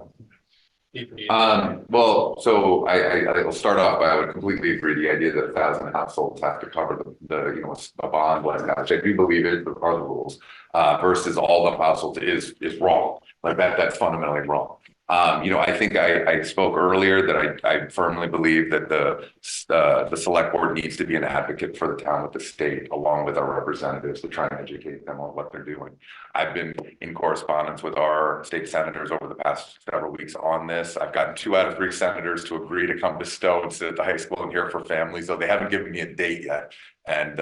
Well, so I will start off. I would completely agree. The idea that 1,000 households have to cover a bond like that, which I do believe are the rules, versus all the households is wrong. Like that's fundamentally wrong. I think I spoke earlier that I firmly believe that the select board needs to be an advocate for the town with the state, along with our representatives, to try and educate them on what they're doing. I've been in correspondence with our state senators over the past several weeks on this. I've gotten 2 out of 3 senators to agree to come to Stowe and sit at the high school and hear for families, though they haven't given me a date yet. And,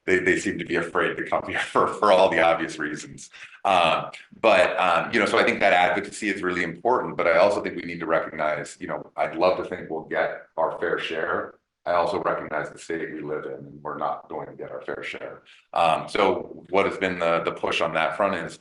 they seem to be afraid to come here for all the obvious reasons. So I think that advocacy is really important, but I also think we need to recognize, I'd love to think we'll get our fair share. I also recognize the state we live in, and we're not going to get our fair share. So what has been the push on that front is,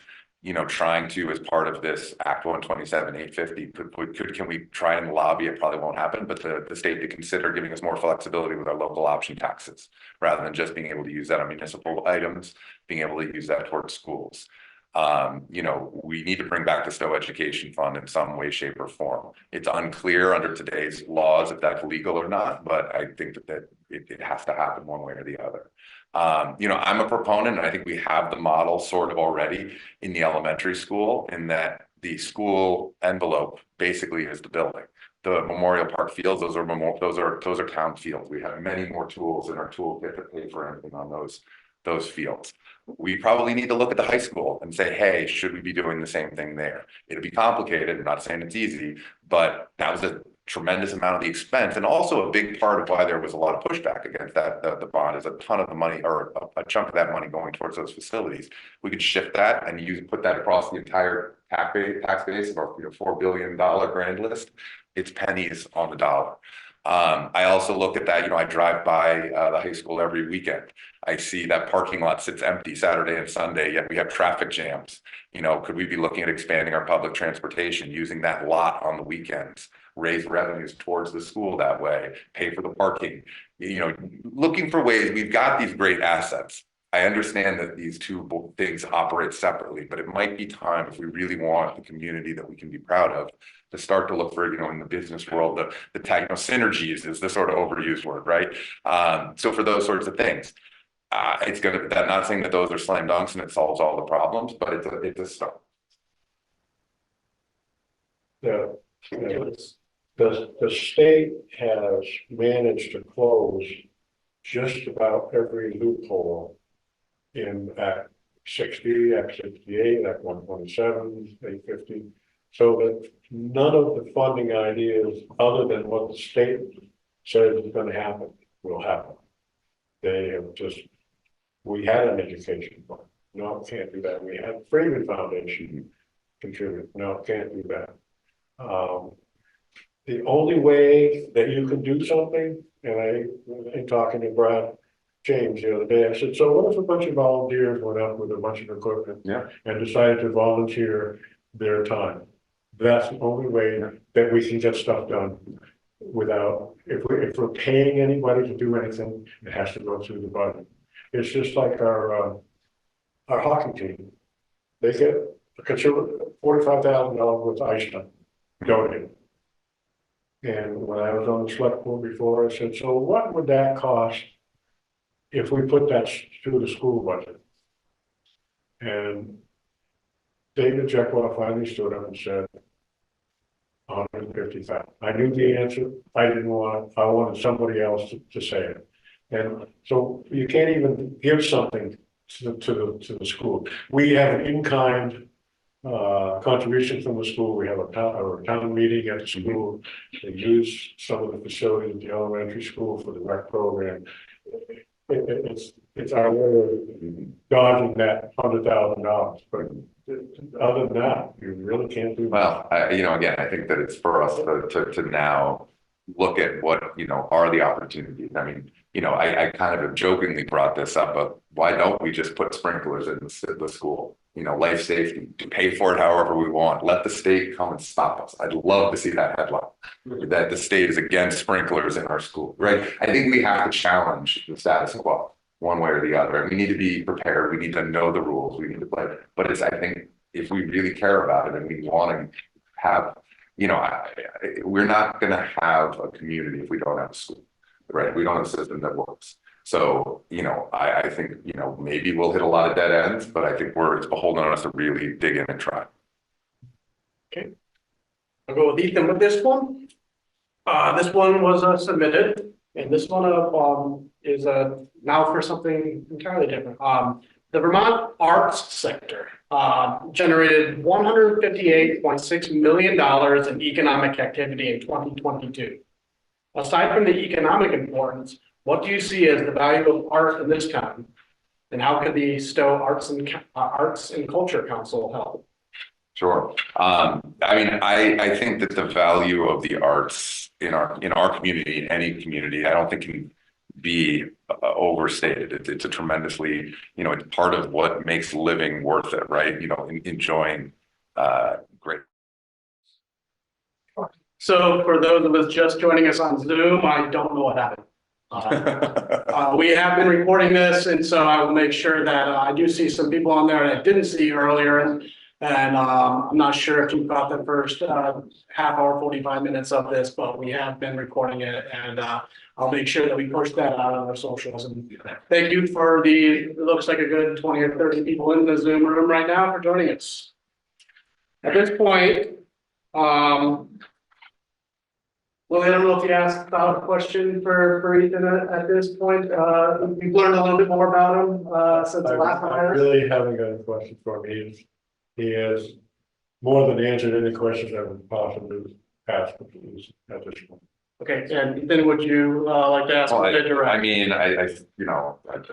trying to, as part of this Act 127, 850, can we try and lobby? It probably won't happen, but the state to consider giving us more flexibility with our local option taxes, rather than just being able to use that on municipal items, being able to use that towards schools. We need to bring back the Stowe Education Fund in some way, shape, or form. It's unclear under today's laws if that's legal or not, but I think that it has to happen one way or the other. I'm a proponent, and I think we have the model sort of already in the elementary school, in that the school envelope basically is the building. The Memorial Park fields, those are town fields. We have many more tools in our toolkit to pay for anything on those fields. We probably need to look at the high school and say, hey, should we be doing the same thing there? It'll be complicated. I'm not saying it's easy, but that was a tremendous amount of the expense, and also a big part of why there was a lot of pushback against that. The bond is a ton of the money, or a chunk of that money, going towards those facilities. We could shift that and put that across the entire tax base of our $4 billion grand list. It's pennies on the dollar. I also look at that, I drive by the high school every weekend. I see that parking lot sits empty Saturday and Sunday, yet we have traffic jams. Could we be looking at expanding our public transportation, using that lot on the weekends, raise revenues towards the school that way, pay for the parking? Looking for ways. We've got these great assets. I understand that these two things operate separately, but it might be time, if we really want the community that we can be proud of, to start to look for, in the business world, the tag, synergies is the sort of overused word, right? So for those sorts of things, that, not saying that those are slam dunks and it solves all the problems, but it's a start. The state has managed to close just about every loophole in Act 60, Act 68, Act 127, 850, so that none of the funding ideas, other than what the state says is going to happen, will happen. They have we had an education fund. No, can't do that. We had the Freeman Foundation contribute. No, can't do that. The only way that you can do something, and in talking to Brad James the other day, I said, so what if a bunch of volunteers went out with a bunch of equipment and decided to volunteer their time? That's the only way that we can get stuff done without, if we're paying anybody to do anything, it has to go through the budget. It's just like our hockey team. They get a considerable $45,000 worth of ice time donated. And when I was on the select board before, I said, so what would that cost if we put that through the school budget? And David Jekyll finally stood up and said, 150,000. I knew the answer. I wanted somebody else to say it. And so you can't even give something to the school. We have an in-kind contribution from the school. We have a town meeting at the school. They use some of the facilities at the elementary school for the rec program. It's our way of dodging that $100,000. But other than that, you really can't do that. Well, again, I think that it's for us to now look at what, are the opportunities. I mean, I kind of jokingly brought this up, but why don't we just put sprinklers in the school? Life safety, to pay for it however we want. Let the state come and stop us. I'd love to see that headline, that the state is against sprinklers in our school, right? I think we have to challenge the status quo one way or the other. And we need to be prepared. We need to know the rules. We need to play. But I think if we really care about it and we want to have, we're not going to have a community if we don't have a school, right? We don't have a system that works. So, I think, maybe we'll hit a lot of dead ends, but I think it's beholden on us to really dig in and try. Okay. I'll go with Ethan with this one. This one was submitted, and this one is now for something entirely different. The Vermont arts sector generated $158.6 million in economic activity in 2022. Aside from the economic importance, what do you see as the value of art in this town, and how could the Stowe Arts and Culture Council help? Sure. I think that the value of the arts in our community, in any community, I don't think can be overstated. It's a tremendously, it's part of what makes living worth it, right? Enjoying great. So for those of us just joining us on Zoom, I don't know what happened. We have been recording this, and so I will make sure that I do see some people on there that I didn't see earlier, and I'm not sure if you caught the first half hour, 45 minutes of this, but we have been recording it, and I'll make sure that we push that out on our socials. And thank you for it looks like a good 20 or 30 people in the Zoom room right now for joining us. At this point, well, I don't know if you asked a question for Ethan at this point. We've learned a little bit more about him since the last time. I really haven't got a question for him. He has more than answered any questions I would possibly ask at this point. Okay, and then would you like to ask? Well, I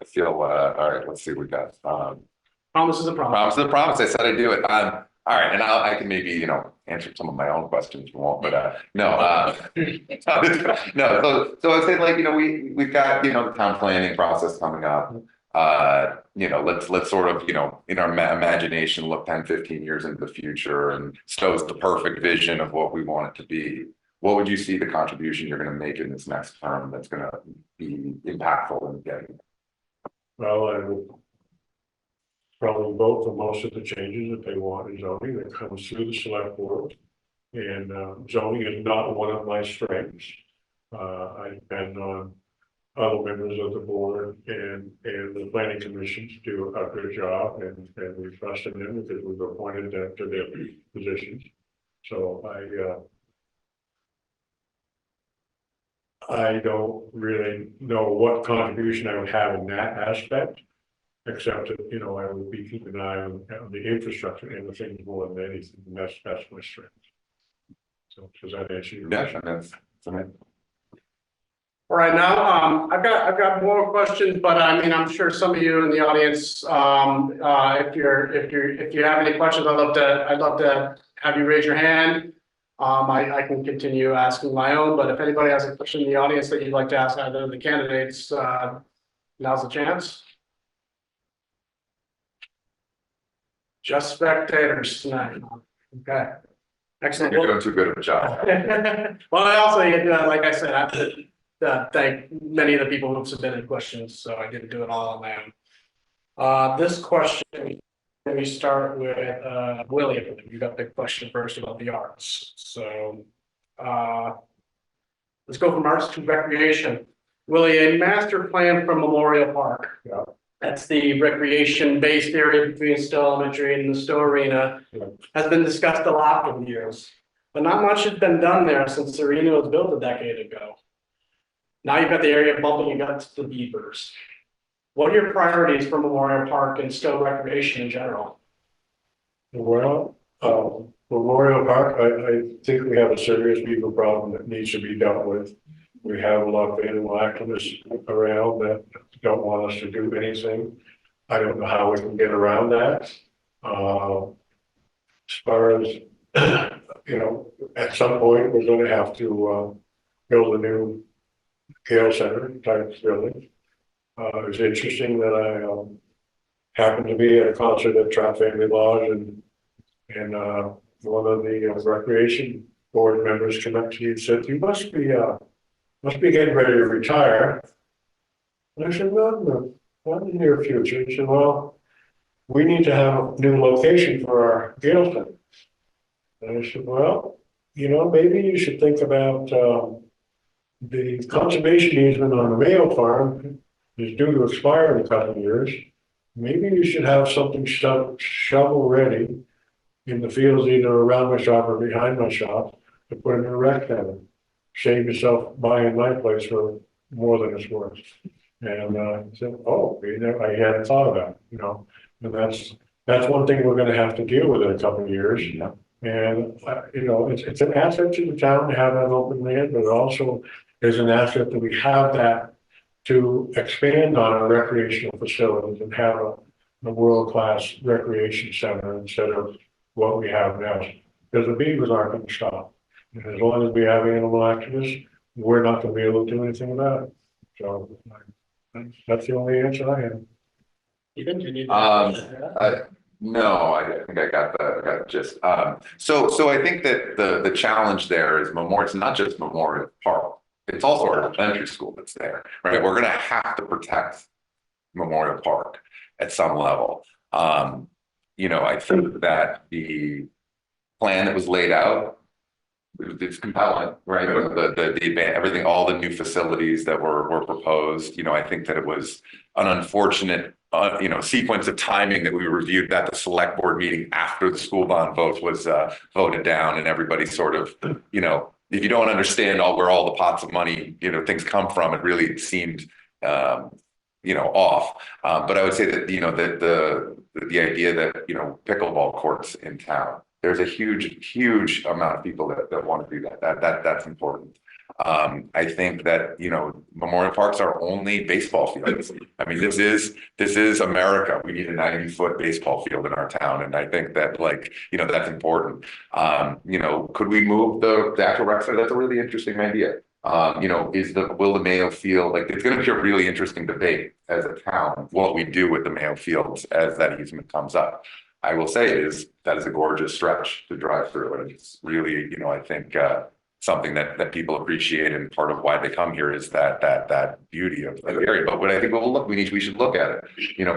feel all right. Let's see what we got. Promise is a promise. Promise is a promise. I said I'd do it. All right, and I can maybe answered some of my own questions if you want, but no, no. So I'd say, like, we've got, the town planning process coming up. Let's sort of, in our imagination, look 10, 15 years into the future, and Stowe's the perfect vision of what we want it to be. What would you see the contribution you're going to make in this next term that's going to be impactful in getting? Well, I would probably vote for most of the changes that they want in zoning that comes through the select board. And zoning is not one of my strengths. I depend on other members of the board and the planning commission to do a good job, and we trust in them because we've appointed them to their positions. So I don't really know what contribution I would have in that aspect, except that, I would be keeping an eye on the infrastructure and the things more than anything, and that's my strength. So does that answer your question? That's it. All right, now, I've got more questions, but I mean, I'm sure some of you in the audience, if you have any questions, I'd love to have you raise your hand. I can continue asking my own, but if anybody has a question in the audience that you'd like to ask either of the candidates, now's the chance. Just spectators tonight. Okay. Excellent. You're doing too good of a job. Well, I also, like I said, I have to thank many of the people who've submitted questions, so I didn't do it all on my own. This question, let me start with Willie. You got the question first about the arts. So let's go from arts to recreation. Willie, a master plan for Memorial Park. Yeah. That's the recreation-based area between Stowe Elementary and the Stowe Arena. Yeah. Has been discussed a lot over the years, but not much has been done there since the arena was built a decade ago. Now you've got the area bumping against the beavers. What are your priorities for Memorial Park and Stowe recreation in general? Well, Memorial Park, I think we have a serious beaver problem that needs to be dealt with. We have a lot of animal activists around that don't want us to do anything. I don't know how we can get around that. As far as, at some point, we're going to have to build a new Gale Center type building. It's interesting that I happened to be at a concert at Trout Family Lodge, and one of the recreation board members came up to me and said, "You must be getting ready to retire." And I said, "Well, not in the near future." He said, "Well, we need to have a new location for our Gale Center." And I said, "Well, maybe you should think about the conservation easement on the Mayo Farm is due to expire in a couple of years. Maybe you should have something shovel ready in the fields, either around my shop or behind my shop, to put in a rec center. Save yourself buying my place for more than it's worth." And I said, "Oh, I hadn't thought about it, and that's one thing we're going to have to deal with in a couple of years." Yeah. And it's an asset to the town to have that open land, but it also is an asset that we have that to expand on our recreational facilities and have a world-class recreation center instead of what we have now. Because the beavers aren't going to stop. And as long as we have animal activists, we're not going to be able to do anything about it. So that's the only answer I have. You think you need No, I think I got the gist. So I think that the challenge there is it's not just Memorial Park. It's also our elementary school that's there, right? We're going to have to protect Memorial Park at some level. I think that the plan that was laid out, it's compelling, right? The everything, all the new facilities that were proposed. I think that it was an unfortunate sequence of timing that we reviewed at the select board meeting after the school bond vote was voted down, and everybody sort of, if you don't understand where all the pots of money, things come from, it really seemed, off. But I would say that, the idea that, pickleball courts in town, there's a huge amount of people that want to do that. That's important. I think that, Memorial Parks are only baseball fields. I mean, this is America. We need a 90-foot baseball field in our town. And I think that that's important. Could we move the actual rec center? That's a really interesting idea. Will the Mayo Field, it's going to be a really interesting debate as a town, what we do with the Mayo Fields as that easement comes up. I will say that is a gorgeous stretch to drive through. And it's really, I think, something that people appreciate, and part of why they come here is that beauty of the area. But what I think we should look at it.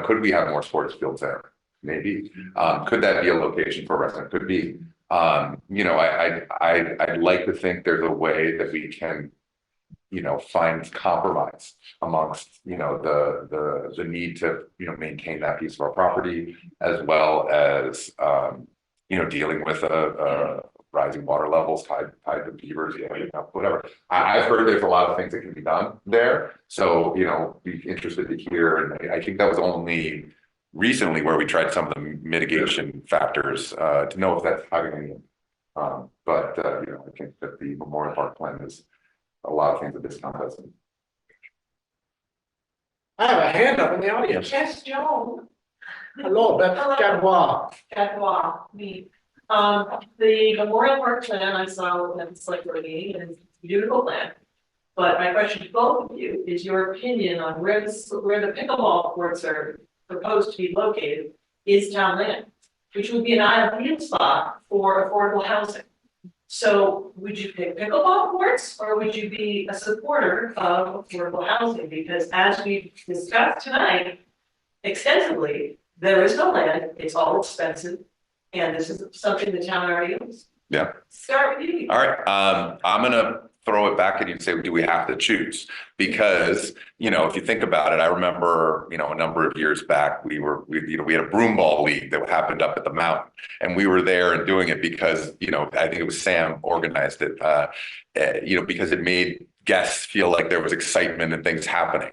Could we have more sports fields there? Maybe. Could that be a location for a restaurant? Could be. I'd like to think there's a way that we can, find compromise amongst, the need to, maintain that piece of our property, as well as, dealing with rising water levels tied to beavers, whatever. I've heard there's a lot of things that can be done there. So, be interested to hear. And I think that was only recently where we tried some of the mitigation factors to know if that's having any. But I think that the Memorial Park plan is a lot of things that this town doesn't. I have a hand up in the audience. Yes, Joan. Hello, Beth Gadbois. Gadbois, me. The Memorial Park plan I saw at the Selectboard meeting is a beautiful plan. But my question to both of you is your opinion on where the pickleball courts are proposed to be located is town land, which would be an ideal spot for affordable housing. So would you pick pickleball courts, or would you be a supporter of affordable housing? Because as we've discussed tonight extensively, there is no land, it's all expensive, and this is something the town already owns. Yeah. Start with you. All right. I'm gonna throw it back at you and say, do we have to choose? Because, if you think about it, I remember, a number of years back, we had a broomball league that happened up at the mountain, and we were there and doing it because, I think it was Sam organized it, because it made guests feel like there was excitement and things happening.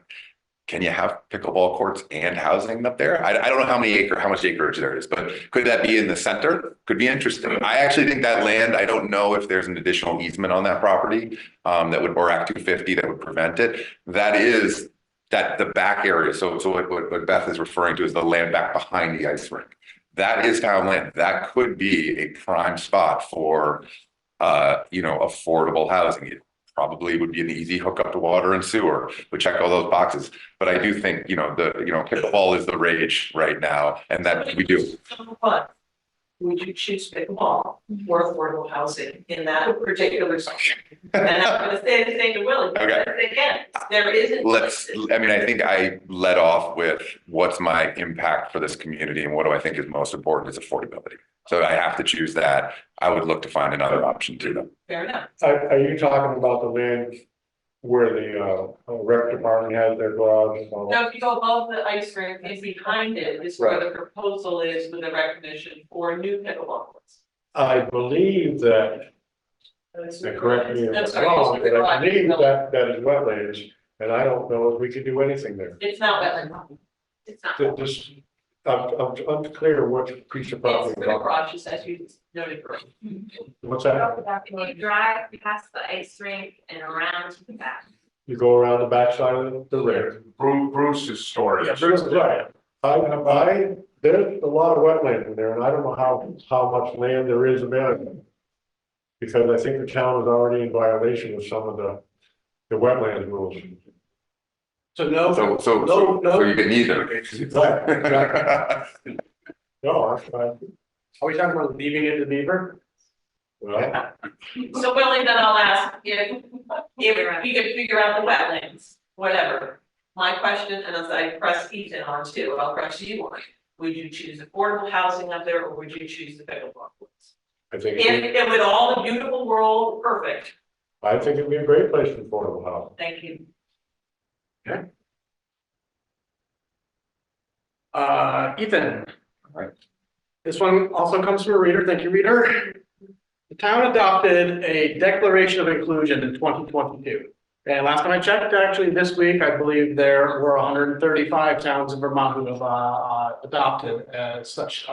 Can you have pickleball courts and housing up there? I don't know how much acreage there is, but could that be in the center? Could be interesting. I actually think that land, I don't know if there's an additional easement on that property or Act 250 that would prevent it. That is the back area. So what Beth is referring to is the land back behind the ice rink. That is town land. That could be a prime spot for, affordable housing. It probably would be an easy hookup to water and sewer, would check all those boxes. But I do think, pickleball is the rage right now, and that we do. But would you choose pickleball or affordable housing in that particular section? And I'm going to say the same to Willie. Okay. Again, there isn't. I think I led off with what's my impact for this community, and what do I think is most important is affordability. So I have to choose that. I would look to find another option too, though. Fair enough. Are you talking about the land where the rec department has their garage? No, if you go above the ice rink and behind it is where the proposal is with the recognition for new pickleball courts. I believe that, and correct me if I'm wrong, but I believe that is wetlands, and I don't know if we could do anything there. It's not wetland. It's not. I'm unclear what piece of property. It's the garages, as you noted. What's that? You drive past the ice rink and around to the back. You go around the backside of the rink. Bruce's storage. Yeah, Bruce is right. There's a lot of wetland in there, and I don't know how much land there is available. Because I think the town is already in violation of some of the wetland rules. So no. So you can neither. Exactly. No, that's fine. Are we talking about leaving it to beaver? Well, So Willie, then I'll ask if we could figure out the wetlands, whatever. My question, and as I press Ethan on too, I'll press you on. Would you choose affordable housing up there, or would you choose the pickleball courts? I think If with all the beautiful world, perfect. I think it'd be a great place for affordable housing. Thank you. Ethan. Right. This one also comes from a reader. Thank you, reader. The town adopted a declaration of inclusion in 2022. And last time I checked, actually this week, I believe there were 135 towns in Vermont who have adopted such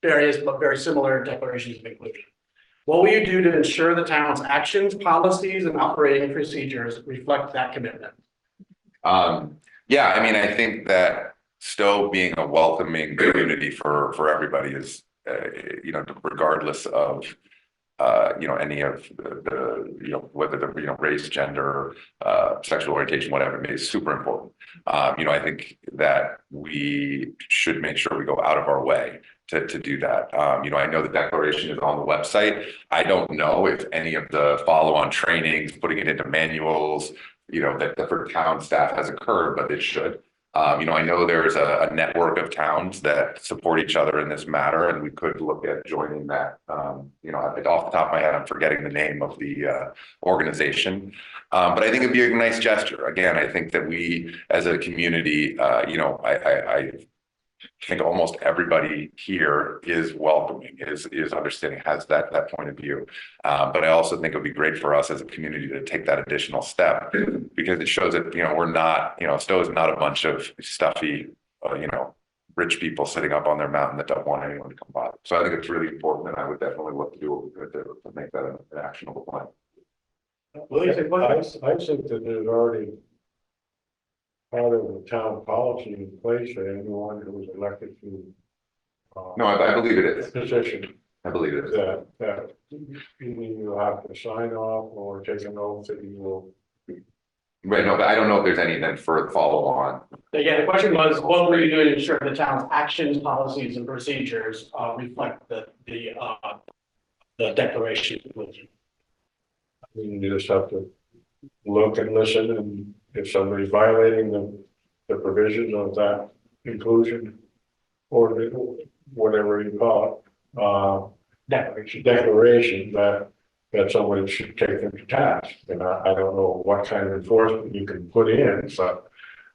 various but very similar declarations of inclusion. What will you do to ensure the town's actions, policies, and operating procedures reflect that commitment? Yeah, I mean, I think that Stowe being a welcoming community for everybody is, regardless of, any of whether the, race, gender, sexual orientation, whatever, is super important. I think that we should make sure we go out of our way to do that. I know the declaration is on the website. I don't know if any of the follow-on trainings, putting it into manuals, that for town staff has occurred, but it should. I know there's a network of towns that support each other in this matter, and we could look at joining that. Off the top of my head, I'm forgetting the name of the organization. But I think it'd be a nice gesture. Again, I think that we as a community, I think almost everybody here is welcoming, is understanding, has that point of view. But I also think it would be great for us as a community to take that additional step, because it shows that, we're not, Stowe is not a bunch of stuffy, rich people sitting up on their mountain that don't want anyone to come by. So I think it's really important, and I would definitely look to do what we could to make that an actionable plan. Willie, I think that there's already part of the town policy in place that anyone who is elected to. No, I believe it is. Position. I believe it is. That either you have to sign off or take an oath that you will. Right, no, but I don't know if there's any then for follow on. Again, the question was, what were you doing to ensure the town's actions, policies, and procedures reflect the declaration? You just have to look and listen, and if somebody's violating the provisions of that inclusion or whatever you call it, declaration that somebody should take them to task. And I don't know what kind of enforcement you can put in, but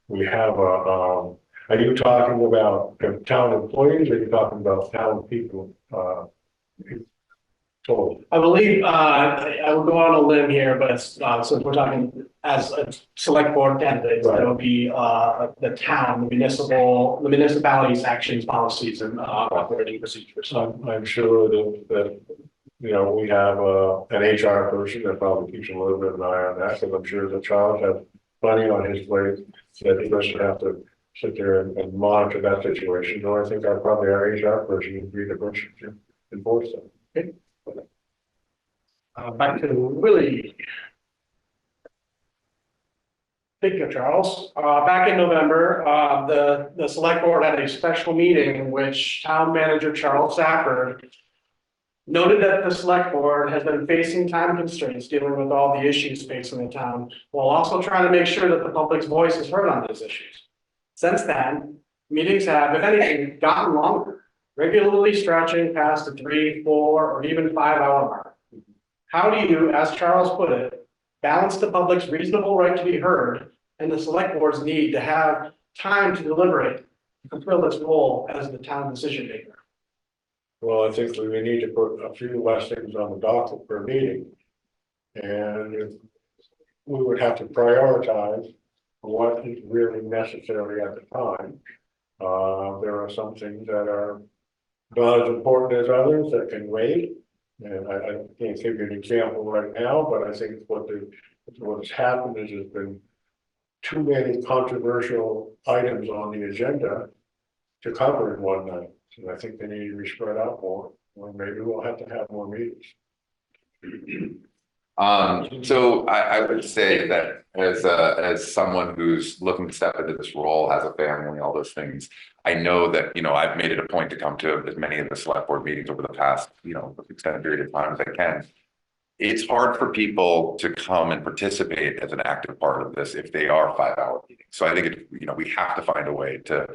we have are you talking about town employees, or are you talking about town people? Total. I believe, I will go on a limb here, but since we're talking as a select board candidates, Right. that would be the town, the municipality's actions, policies, and operating procedures. I'm sure that we have an HR person that probably keeps a little bit of an eye on that, because I'm sure that Charles has plenty on his plate that he doesn't have to sit there and monitor that situation. No, I think probably our HR person would be the person to enforce that. Okay. Back to Willie. Thank you, Charles. Back in November, the select board had a special meeting in which town manager Charles Safford noted that the select board has been facing time constraints dealing with all the issues facing the town, while also trying to make sure that the public's voice is heard on those issues. Since then, meetings have, if anything, gotten longer, regularly stretching past the 3, 4, or even 5-hour mark. How do you, as Charles put it, balance the public's reasonable right to be heard and the select board's need to have time to deliberate and fulfill its role as the town decision maker? Well, I think we need to put a few less things on the docket per meeting. And we would have to prioritize what is really necessary at the time. There are some things that are not as important as others that can wait. And I can't give you an example right now, but I think what's happened is there's been too many controversial items on the agenda to cover in one night. So I think they need to be spread out more, or maybe we'll have to have more meetings. So I would say that as someone who's looking to step into this role, has a family, all those things, I know that, I've made it a point to come to as many of the select board meetings over the past, extended period of time as I can. It's hard for people to come and participate as an active part of this if they are 5-hour meetings. So I think we have to find a way to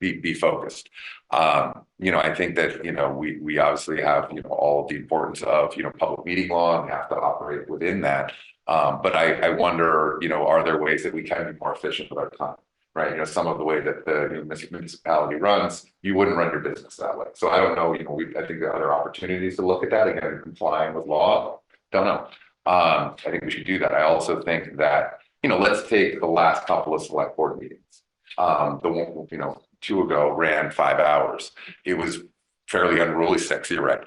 be focused. I think that, we obviously have, all of the importance of, public meeting law, and we have to operate within that. But I wonder, are there ways that we can be more efficient with our time? Right, some of the way that the municipality runs, you wouldn't run your business that way. So I don't know, I think there are other opportunities to look at that, again, complying with law. Don't know. I think we should do that. I also think that, let's take the last couple of select board meetings. The one, 2 ago ran 5 hours. It was fairly unruly 6, you're right.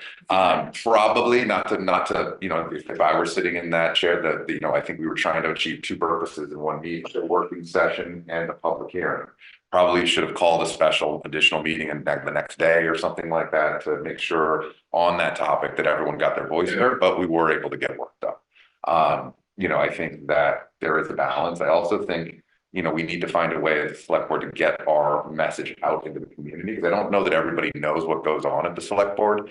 Probably not to, you know, if I were sitting in that chair, that, you know, I think we were trying to achieve 2 purposes in one meeting, a working session and a public hearing. Probably should have called a special additional meeting and the next day or something like that to make sure on that topic that everyone got their voice there, but we were able to get work done. You know, I think that there is a balance. I also think, you know, we need to find a way as a select board to get our message out into the community. Because I don't know that everybody knows what goes on at the select board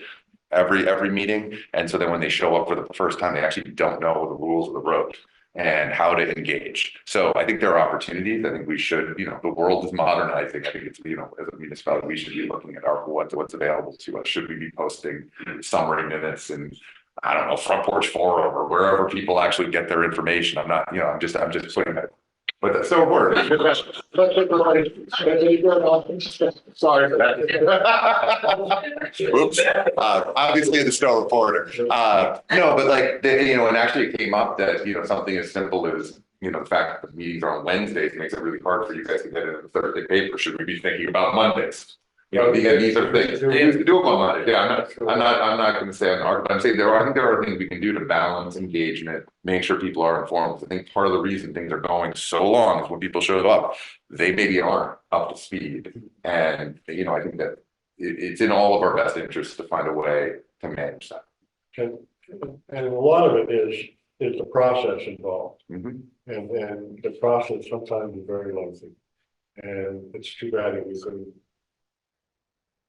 every meeting. And so then when they show up for the first time, they actually don't know the rules of the road and how to engage. So I think there are opportunities. I think we should, you know, the world is modernizing. I think it's, you know, as a municipality, we should be looking at what's available to us. Should we be posting summary minutes and, I don't know, front porch forum or wherever people actually get their information? I'm not, you know, I'm just putting that. But that's so important. Sorry for that. Oops. Obviously the Stowe Reporter. No, but like, you know, and actually it came up that, you know, something as simple as, you know, the fact that the meetings are on Wednesdays makes it really hard for you guys to get it in the Thursday paper. Should we be thinking about Mondays? You know, these are things they used to do them on Monday. Yeah, I'm not going to say I'm arguing. I'm saying I think there are things we can do to balance engagement, make sure people are informed. I think part of the reason things are going so long is when people show up, they maybe aren't up to speed. And, you know, I think that it's in all of our best interests to find a way to manage that. And a lot of it is the process involved. Mm-hmm. And the process sometimes is very lengthy. And it's too bad that we couldn't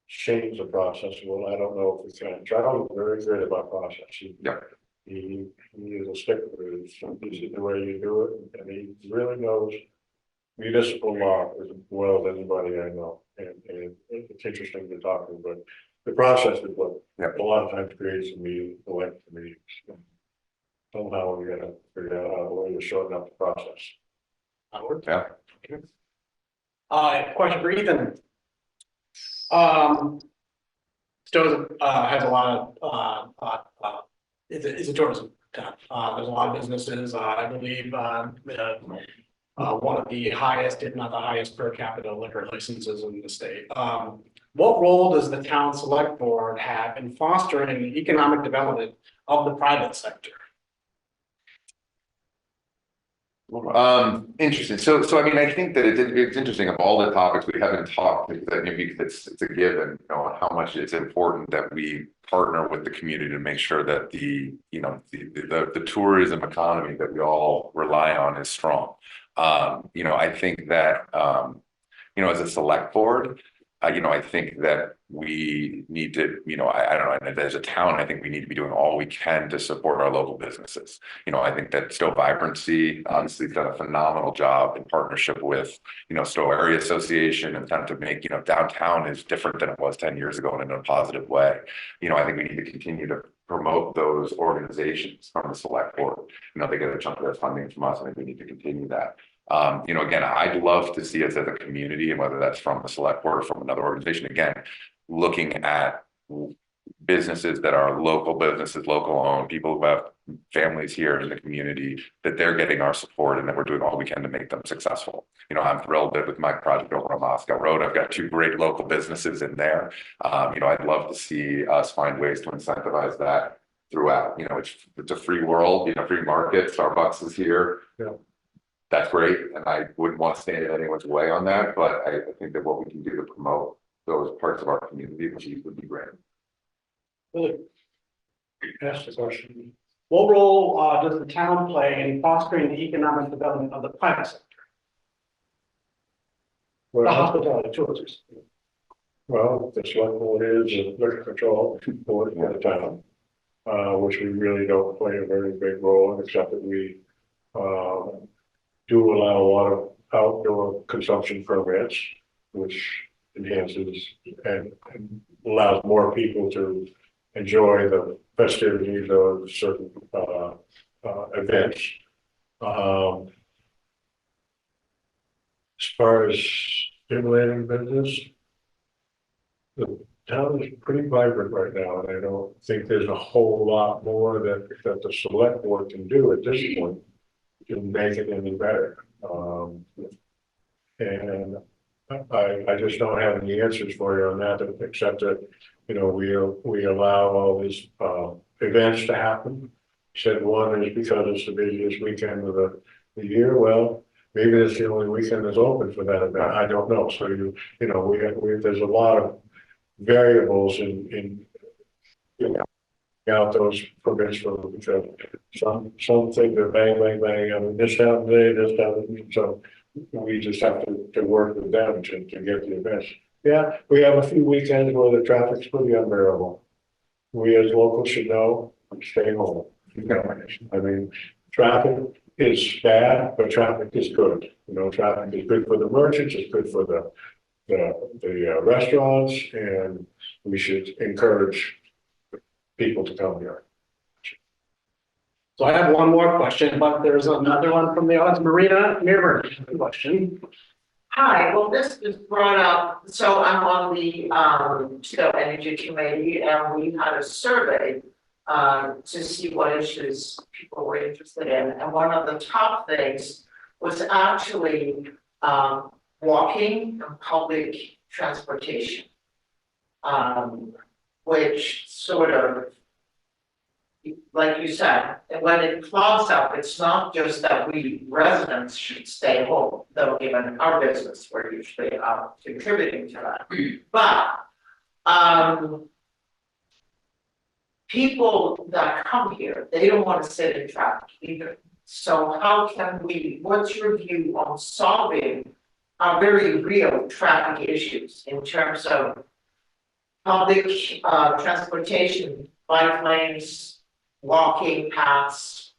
change the process. Well, I don't know if we can. Charles is very good about process. Yeah. He is a stickler. It's the way you do it, and he really knows municipal law as well as anybody I know. And it's interesting to talk to him, but the process is what a lot of times creates a meeting, the length of meetings. Somehow we gotta figure out how to shorten up the process. Yeah. Question for Ethan. Stowe has a lot of it's a tourism town. There's a lot of businesses. I believe one of the highest, if not the highest, per capita liquor licenses in the state. What role does the town select board have in fostering economic development of the private sector? Interesting. So I mean, I think that it's interesting of all the topics we haven't talked, because maybe it's a given, you know, how much it's important that we partner with the community to make sure that the tourism economy that we all rely on is strong. You know, I think that you know, as a select board, you know, I think that we need to, you know, I don't know, as a town, I think we need to be doing all we can to support our local businesses. You know, I think that Stowe Vibrancy honestly has done a phenomenal job in partnership with, you know, Stowe Area Association, and kind of to make, you know, downtown is different than it was 10 years ago and in a positive way. You know, I think we need to continue to promote those organizations from the select board. You know, they get a chunk of their funding from us, and I think we need to continue that. You know, again, I'd love to see us as a community, and whether that's from the select board or from another organization, again, looking at businesses that are local businesses, local owned, people who have families here in the community, that they're getting our support and that we're doing all we can to make them successful. You know, I'm thrilled that with my project over on Moscow Road, I've got 2 great local businesses in there. You know, I'd love to see us find ways to incentivize that throughout. You know, it's a free world, you know, free market. Starbucks is here. Yeah. That's great, and I wouldn't want to stand in anyone's way on that, but I think that what we can do to promote those parts of our community would be great. Willie, ask the question. What role does the town play in fostering the economic development of the private sector? The Well, hospitality tourism. the select board is a liquor control board for the town, which we really don't play a very big role in, except that we do allow a lot of outdoor consumption permits, which enhances and allows more people to enjoy the festivities of certain events. As far as stimulating business, the town is pretty vibrant right now, and I don't think there's a whole lot more that the select board can do at this point to make it any better. And I just don't have any answers for you on that, except that we allow all these, events to happen. Said one is because it's the busiest weekend of the year, well, maybe it's the only weekend that's open for that event, I don't know, so there's a lot of variables in out those permits for, because some think they're bang, bang, bang, I mean, this happened today, this happened, so we just have to work with them to get the events. Yeah, we have a few weekends where the traffic's pretty unbearable. We as locals should know, stay home. I mean, traffic is bad, but traffic is good. Traffic is good for the merchants, it's good for the restaurants, and we should encourage people to come here. So I have one more question, but there's another one from the audience. Marina Mirror question. Hi, well, this was brought up, so I'm on the Stowe Energy Committee, and we had a survey to see what issues people were interested in, and one of the top things was actually walking and public transportation. Which sort of, like you said, when it clogs up, it's not just that we residents should stay home, though given our business, we're usually contributing to that. But people that come here, they don't want to sit in traffic either. So how can what's your view on solving very real traffic issues in terms of public transportation, bike lanes, walking paths?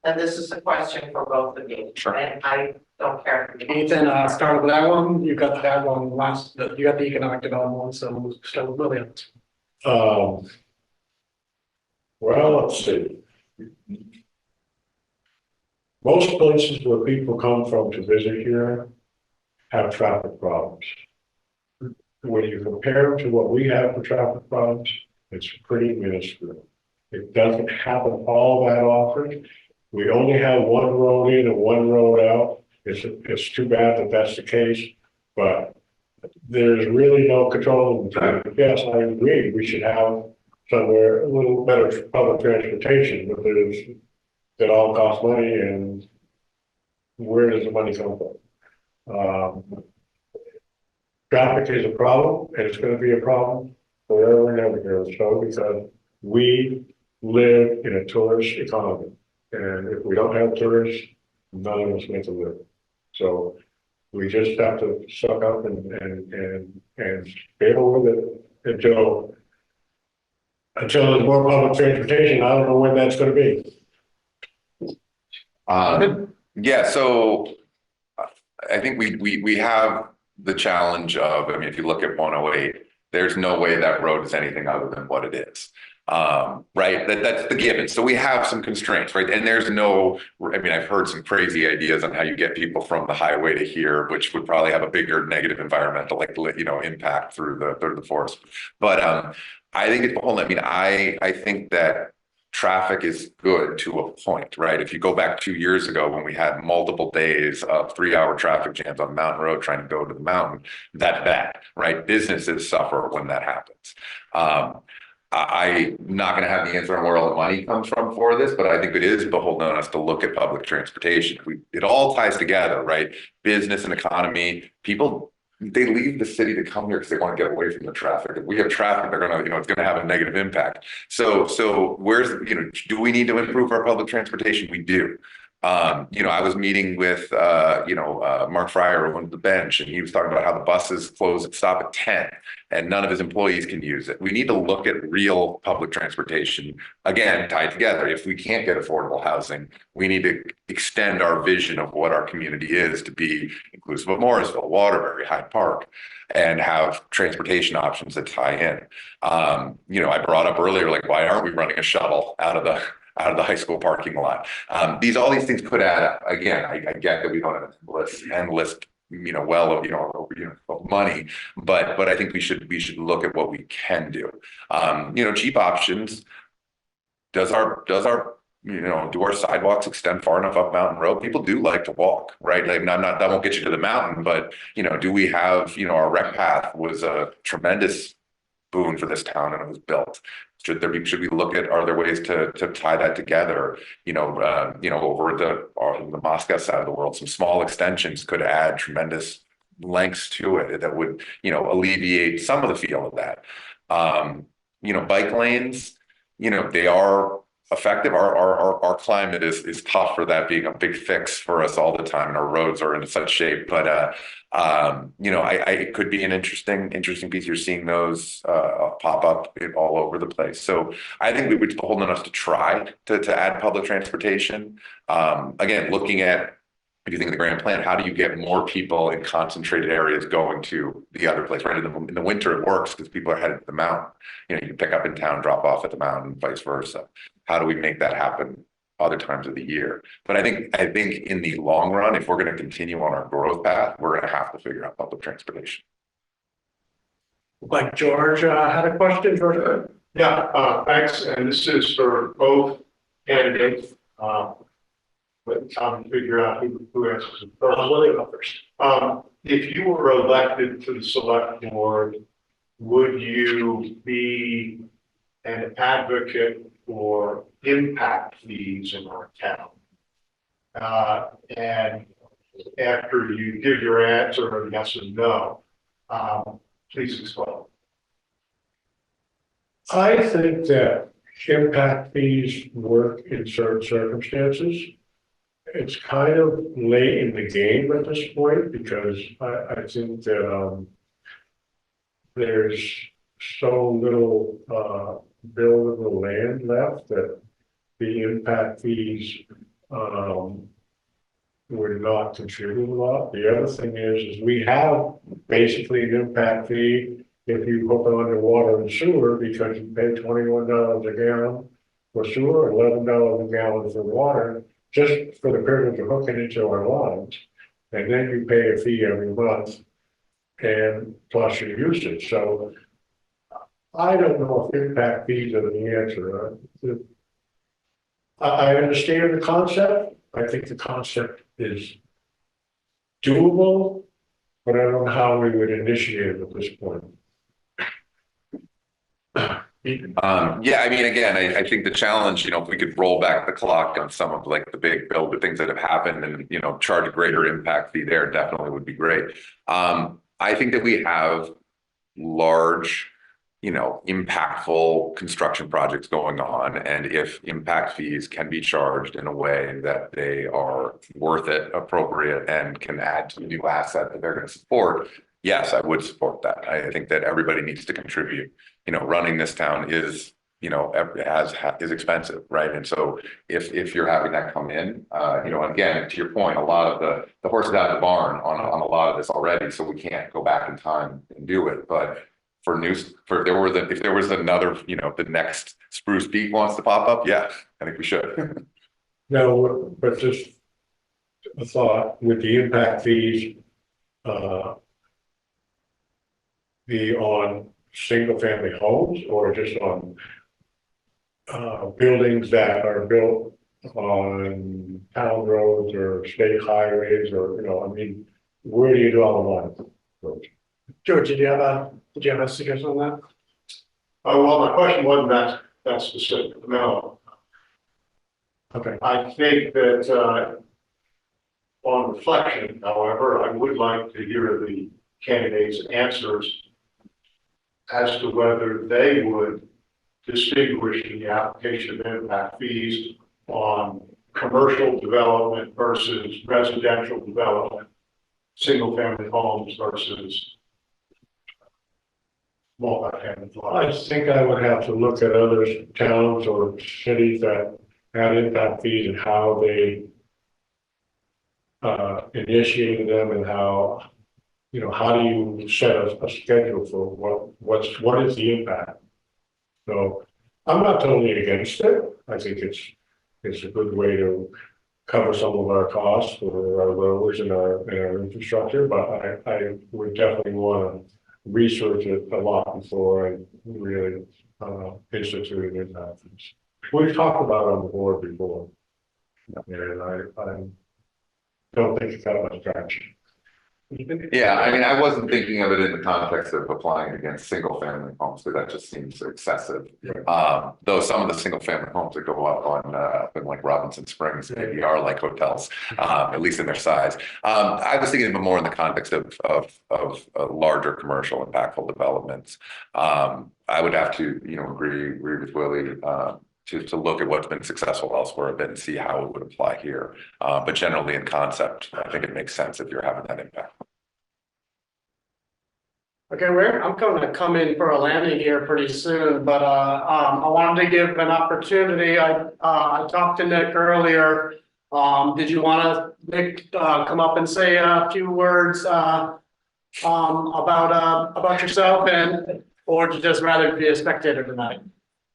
And this is a question for both of you. Sure. And I don't care. Ethan, start with that one. You got that one last, you got the economic development one, so start with Williams. Well, let's see. Most places where people come from to visit here have traffic problems. When you compare them to what we have for traffic problems, it's pretty minuscule. It doesn't happen all that often. We only have one road in and one road out. It's too bad that that's the case, but there's really no control of the traffic. Yes, I agree, we should have somewhere a little better public transportation, but that all costs money, and where does the money come from? Traffic is a problem, and it's going to be a problem forever and ever here in Stowe, because we live in a tourist economy, and if we don't have tourists, none of us make a living. So we just have to suck up and bear with it until there's more public transportation. I don't know when that's going to be. Yeah, so I think we have the challenge of, I mean, if you look at 108, there's no way that road is anything other than what it is. Right, that's the given. So we have some constraints, right? And there's no, I mean, I've heard some crazy ideas on how you get people from the highway to here, which would probably have a bigger negative environmental, impact through the forest. But I think it's beholden. I mean, I think that traffic is good to a point, right? If you go back 2 years ago when we had multiple days of 3-hour traffic jams on Mountain Road trying to go to the mountain, that's bad, right? Businesses suffer when that happens. I'm not going to have the answer on where all the money comes from for this, but I think it is beholden on us to look at public transportation. It all ties together, right? Business and economy, people, they leave the city to come here because they want to get away from the traffic. If we have traffic, they're going to, it's going to have a negative impact. So where's, do we need to improve our public transportation? We do. I was meeting with, Mark Fryer on the bench, and he was talking about how the buses stop at 10 and none of his employees can use it. We need to look at real public transportation, again, tied together. If we can't get affordable housing, we need to extend our vision of what our community is to be inclusive of Morrisville, Waterbury, Hyde Park, and have transportation options that tie in. I brought up earlier, like, why aren't we running a shuttle out of the high school parking lot? All these things could add up. Again, I get that we don't have endless, of money, but I think we should look at what we can do. Cheap options. Do our sidewalks extend far enough up Mountain Road? People do like to walk, right? Like, that won't get you to the mountain, but do we have, our rec path was a tremendous boon for this town and it was built. Should we look at, are there ways to tie that together? Over the Moscow side of the world, some small extensions could add tremendous lengths to it that would, alleviate some of the feel of that. Bike lanes, they are effective. Our climate is tough for that being a big fix for us all the time, and our roads are in such shape. But it could be an interesting piece. You're seeing those pop up all over the place. So I think we would beholden us to try to add public transportation. Again, looking at, if you think of the grand plan, how do you get more people in concentrated areas going to the other place, right? In the winter, it works because people are headed to the mountain. You can pick up in town, drop off at the mountain, vice versa. How do we make that happen other times of the year? But I think in the long run, if we're going to continue on our growth path, we're going to have to figure out public transportation. Like George had a question, George? Yeah, thanks, and this is for both candidates. Let Tom figure out who answers it first. Willie go first. If you were elected to the select board, would you be an advocate for impact fees in our town? And after you give your answer, yes or no, please explain. I think that impact fees work in certain circumstances. It's kind of late in the game at this point because I think that there's so little buildable land left that the impact fees would not contribute a lot. The other thing is we have basically an impact fee if you hook onto water and sewer, because you pay $21 a gallon for sewer, $11 a gallon for water, just for the privilege of hooking into our lines. And then you pay a fee every month and plus your usage. So I don't know if impact fees are the answer. I understand the concept. I think the concept is doable, but I don't know how we would initiate it at this point. Again, I think the challenge, if we could roll back the clock on some of like the big build, the things that have happened and, charge a greater impact fee there definitely would be great. I think that we have large, impactful construction projects going on. And if impact fees can be charged in a way that they are worth it, appropriate, and can add to a new asset that they're going to support, yes, I would support that. I think that everybody needs to contribute. Running this town is, is expensive, right? And so if you're having that come in, again, to your point, a lot of the horse is out of the barn on a lot of this already, so we can't go back in time and do it. But if there was another, the next Spruce Peak wants to pop up, yeah, I think we should. No, but just a thought with the impact fees, be on single family homes or just on buildings that are built on town roads or state highways, or where do you draw the line? George, did you have a suggestion on that? Well, my question wasn't that specific. No. Okay. I think that on reflection, however, I would like to hear the candidates' answers as to whether they would distinguish the application of impact fees on commercial development versus residential development, single family homes versus multi-family. I think I would have to look at other towns or cities that had impact fees and how they initiated them, and how how do you set a schedule for what is the impact? So I'm not totally against it. I think it's a good way to cover some of our costs for our roads and our infrastructure, but I would definitely want to research it a lot before I really institute impact fees. We've talked about it on the board before, and I don't think it's got much traction. Yeah, I mean, I wasn't thinking of it in the context of applying against single family homes, because that just seems excessive. Though some of the single family homes that go up on, up in like Robinson Springs, maybe are like hotels, at least in their size. I was thinking of it more in the context of larger commercial impactful developments. I would have to, agree with Willie, to look at what's been successful elsewhere a bit and see how it would apply here. But generally in concept, I think it makes sense if you're having that impact. Okay, I'm going to come in for a landing here pretty soon, but I wanted to give an opportunity. I talked to Nick earlier. Did you want to, Nick, come up and say a few words about yourself, or would you just rather be a spectator tonight?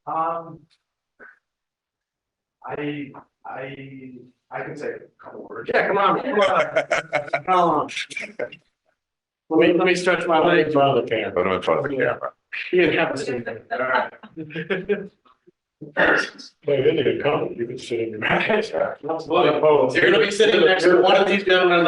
I can say a couple words. Yeah, come on. Come on. Let me stretch my legs. But I'm in front of the camera. You didn't have to see All right. Wait, then you can come, you can sit in your. Absolutely. You're gonna be sitting next to one of these gentlemen.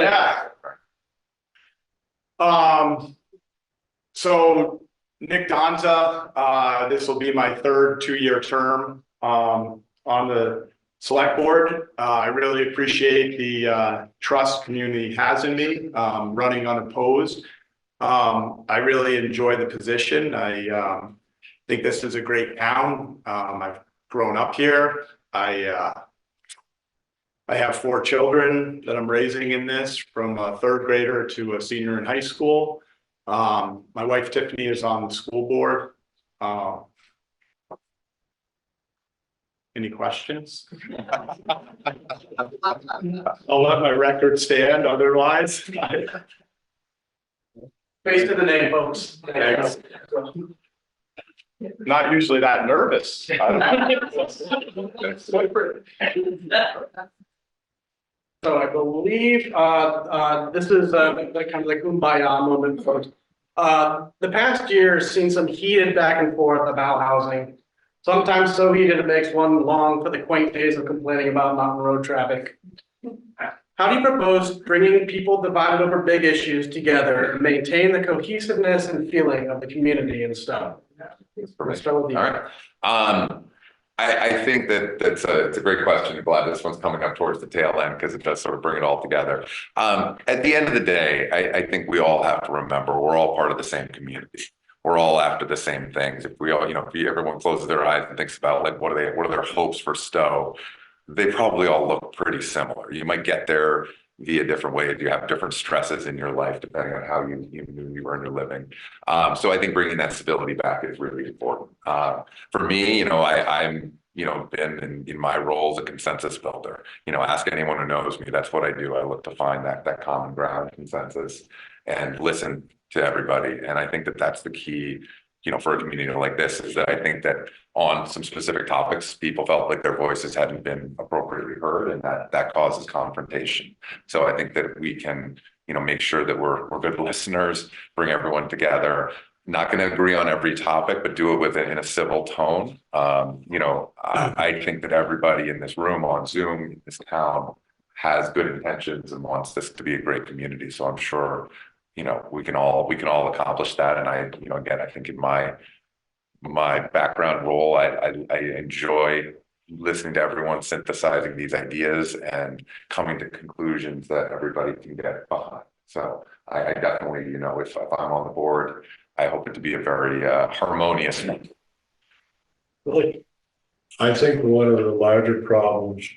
So Nick Donta, this will be my third 2-year term on the select board. I really appreciate the trust community has in me, running unopposed. I really enjoy the position. I think this is a great town. I've grown up here. I have 4 children that I'm raising in this, from a 3rd grader to a senior in high school. My wife Tiffany is on the school board. Any questions? I'll let my record stand otherwise. Face to the name, folks. Thanks. Not usually that nervous. So I believe this is the kind of like kumbaya moment, folks. The past year has seen some heated back and forth about housing. Sometimes so heated it makes one long for the quaint days of complaining about mountain road traffic. How do you propose bringing people divided over big issues together and maintain the cohesiveness and feeling of the community in Stowe? All right. I think it's a great question. I'm glad this one's coming up towards the tail end, because it does sort of bring it all together. At the end of the day, I think we all have to remember we're all part of the same community. We're all after the same things. If we all, if everyone closes their eyes and thinks about like what are their hopes for Stowe, they probably all look pretty similar. You might get there via different ways. You have different stresses in your life depending on how you earn your living. So I think bringing that stability back is really important. For me, I'm been in my role as a consensus builder. Ask anyone who knows me. That's what I do. I look to find that common ground consensus and listen to everybody. And I think that's the key, for a community like this, is that I think that on some specific topics, people felt like their voices hadn't been appropriately heard, and that causes confrontation. So I think that we can, make sure that we're good listeners, bring everyone together, not going to agree on every topic, but do it in a civil tone. I think that everybody in this room, on Zoom, in this town, has good intentions and wants this to be a great community. So I'm sure we can all accomplish that. And again, I think in my background role, I enjoy listening to everyone synthesizing these ideas and coming to conclusions that everybody can get behind. So I definitely, if I'm on the board, I hope it to be a very harmonious one. I think one of the larger problems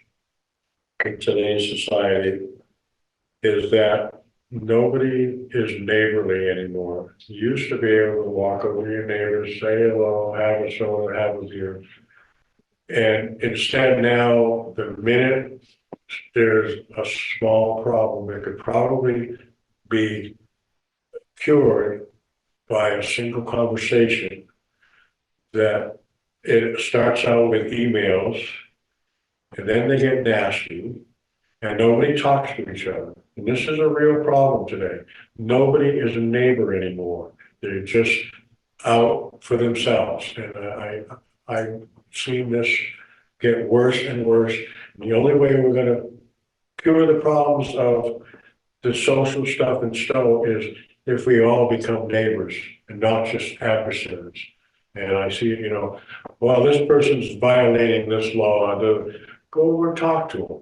in today's society is that nobody is neighborly anymore. You used to be able to walk over to your neighbors, say hello, have a soda, have a beer. And instead now, the minute there's a small problem that could probably be cured by a single conversation, that it starts out with emails, and then they get nasty, and nobody talks to each other. And this is a real problem today. Nobody is a neighbor anymore. They're just out for themselves. And I've seen this get worse and worse. And the only way we're going to cure the problems of the social stuff in Stowe is if we all become neighbors and not just adversaries. And I see, well, this person's violating this law, go over and talk to them.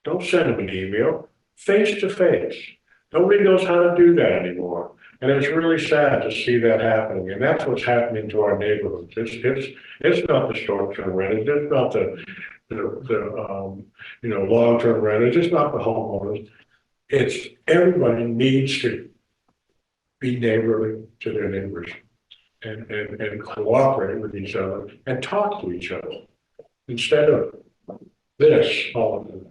Don't send them an email, face to face. Nobody knows how to do that anymore. And it's really sad to see that happening. And that's what's happening to our neighborhoods. It's not the short-term renters, it's not the long-term renters, it's not the homeowners. It's everybody needs to be neighborly to their neighbors and cooperate with each other and talk to each other instead of this all of them.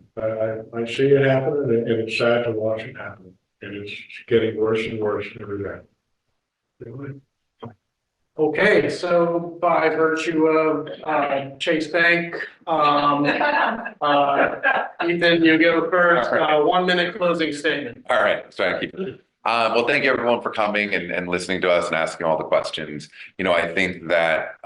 I see it happen and it's sad to watch it happen. And it's getting worse and worse every day. Okay, so by virtue of Chase Bank, Ethan, you go first. 1 minute closing statement. All right, so I keep it. Well, thank you everyone for coming and listening to us and asking all the questions. I think that,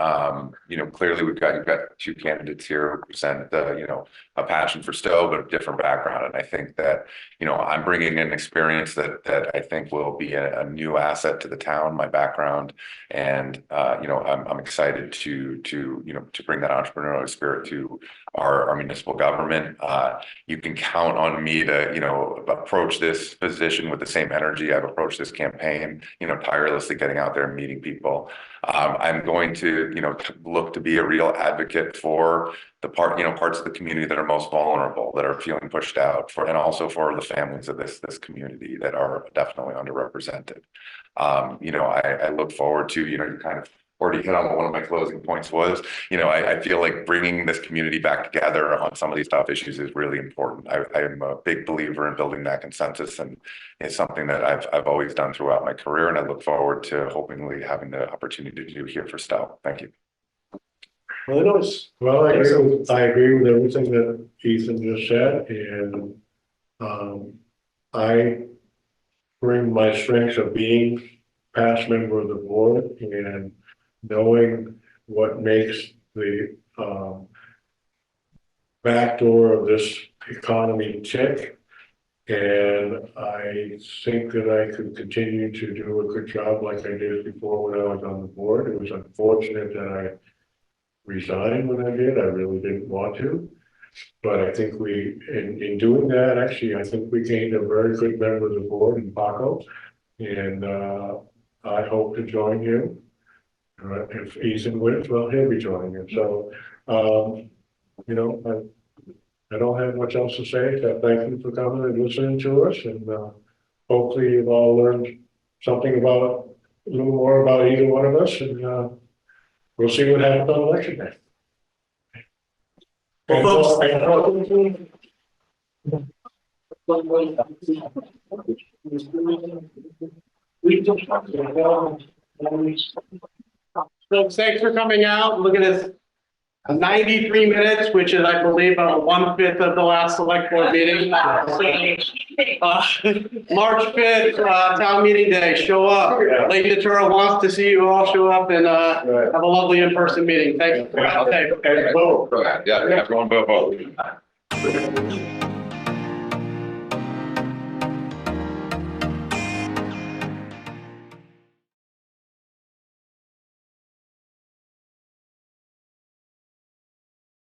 clearly you've got two candidates here who present, a passion for Stowe, but a different background. And I think that, I'm bringing an experience that I think will be a new asset to the town, my background. And, I'm excited to bring that entrepreneurial spirit to our municipal government. You can count on me to, approach this position with the same energy I've approached this campaign, tirelessly getting out there and meeting people. I'm going to, look to be a real advocate for the parts of the community that are most vulnerable, that are feeling pushed out, and also for the families of this community that are definitely underrepresented. I look forward to, you kind of already hit on what one of my closing points was. I feel like bringing this community back together on some of these tough issues is really important. I am a big believer in building that consensus, and it's something that I've always done throughout my career, and I look forward to hopefully having the opportunity to do here for Stowe. Thank you. Well, I agree with everything that Ethan just said, and I bring my strengths of being past member of the board and knowing what makes the back door of this economy tick. And I think that I could continue to do a good job like I did before when I was on the board. It was unfortunate that I resigned when I did. I really didn't want to. But I think in doing that, actually, I think we gained a very good member of the board in Paco. And I hope to join him. If Ethan wins, well, he'll be joining him. So, I don't have much else to say. So thank you for coming and listening to us. And hopefully you've all learned something a little more about either one of us. And we'll see what happens on election day. Well, folks, thanks for coming out. Look at this. 93 minutes, which is, I believe, about 1/5 of the last select board meeting. March 5th, town meeting day. Show up. Lady Natura wants to see you all show up and have a lovely in-person meeting. Thanks. Yeah, everyone vote.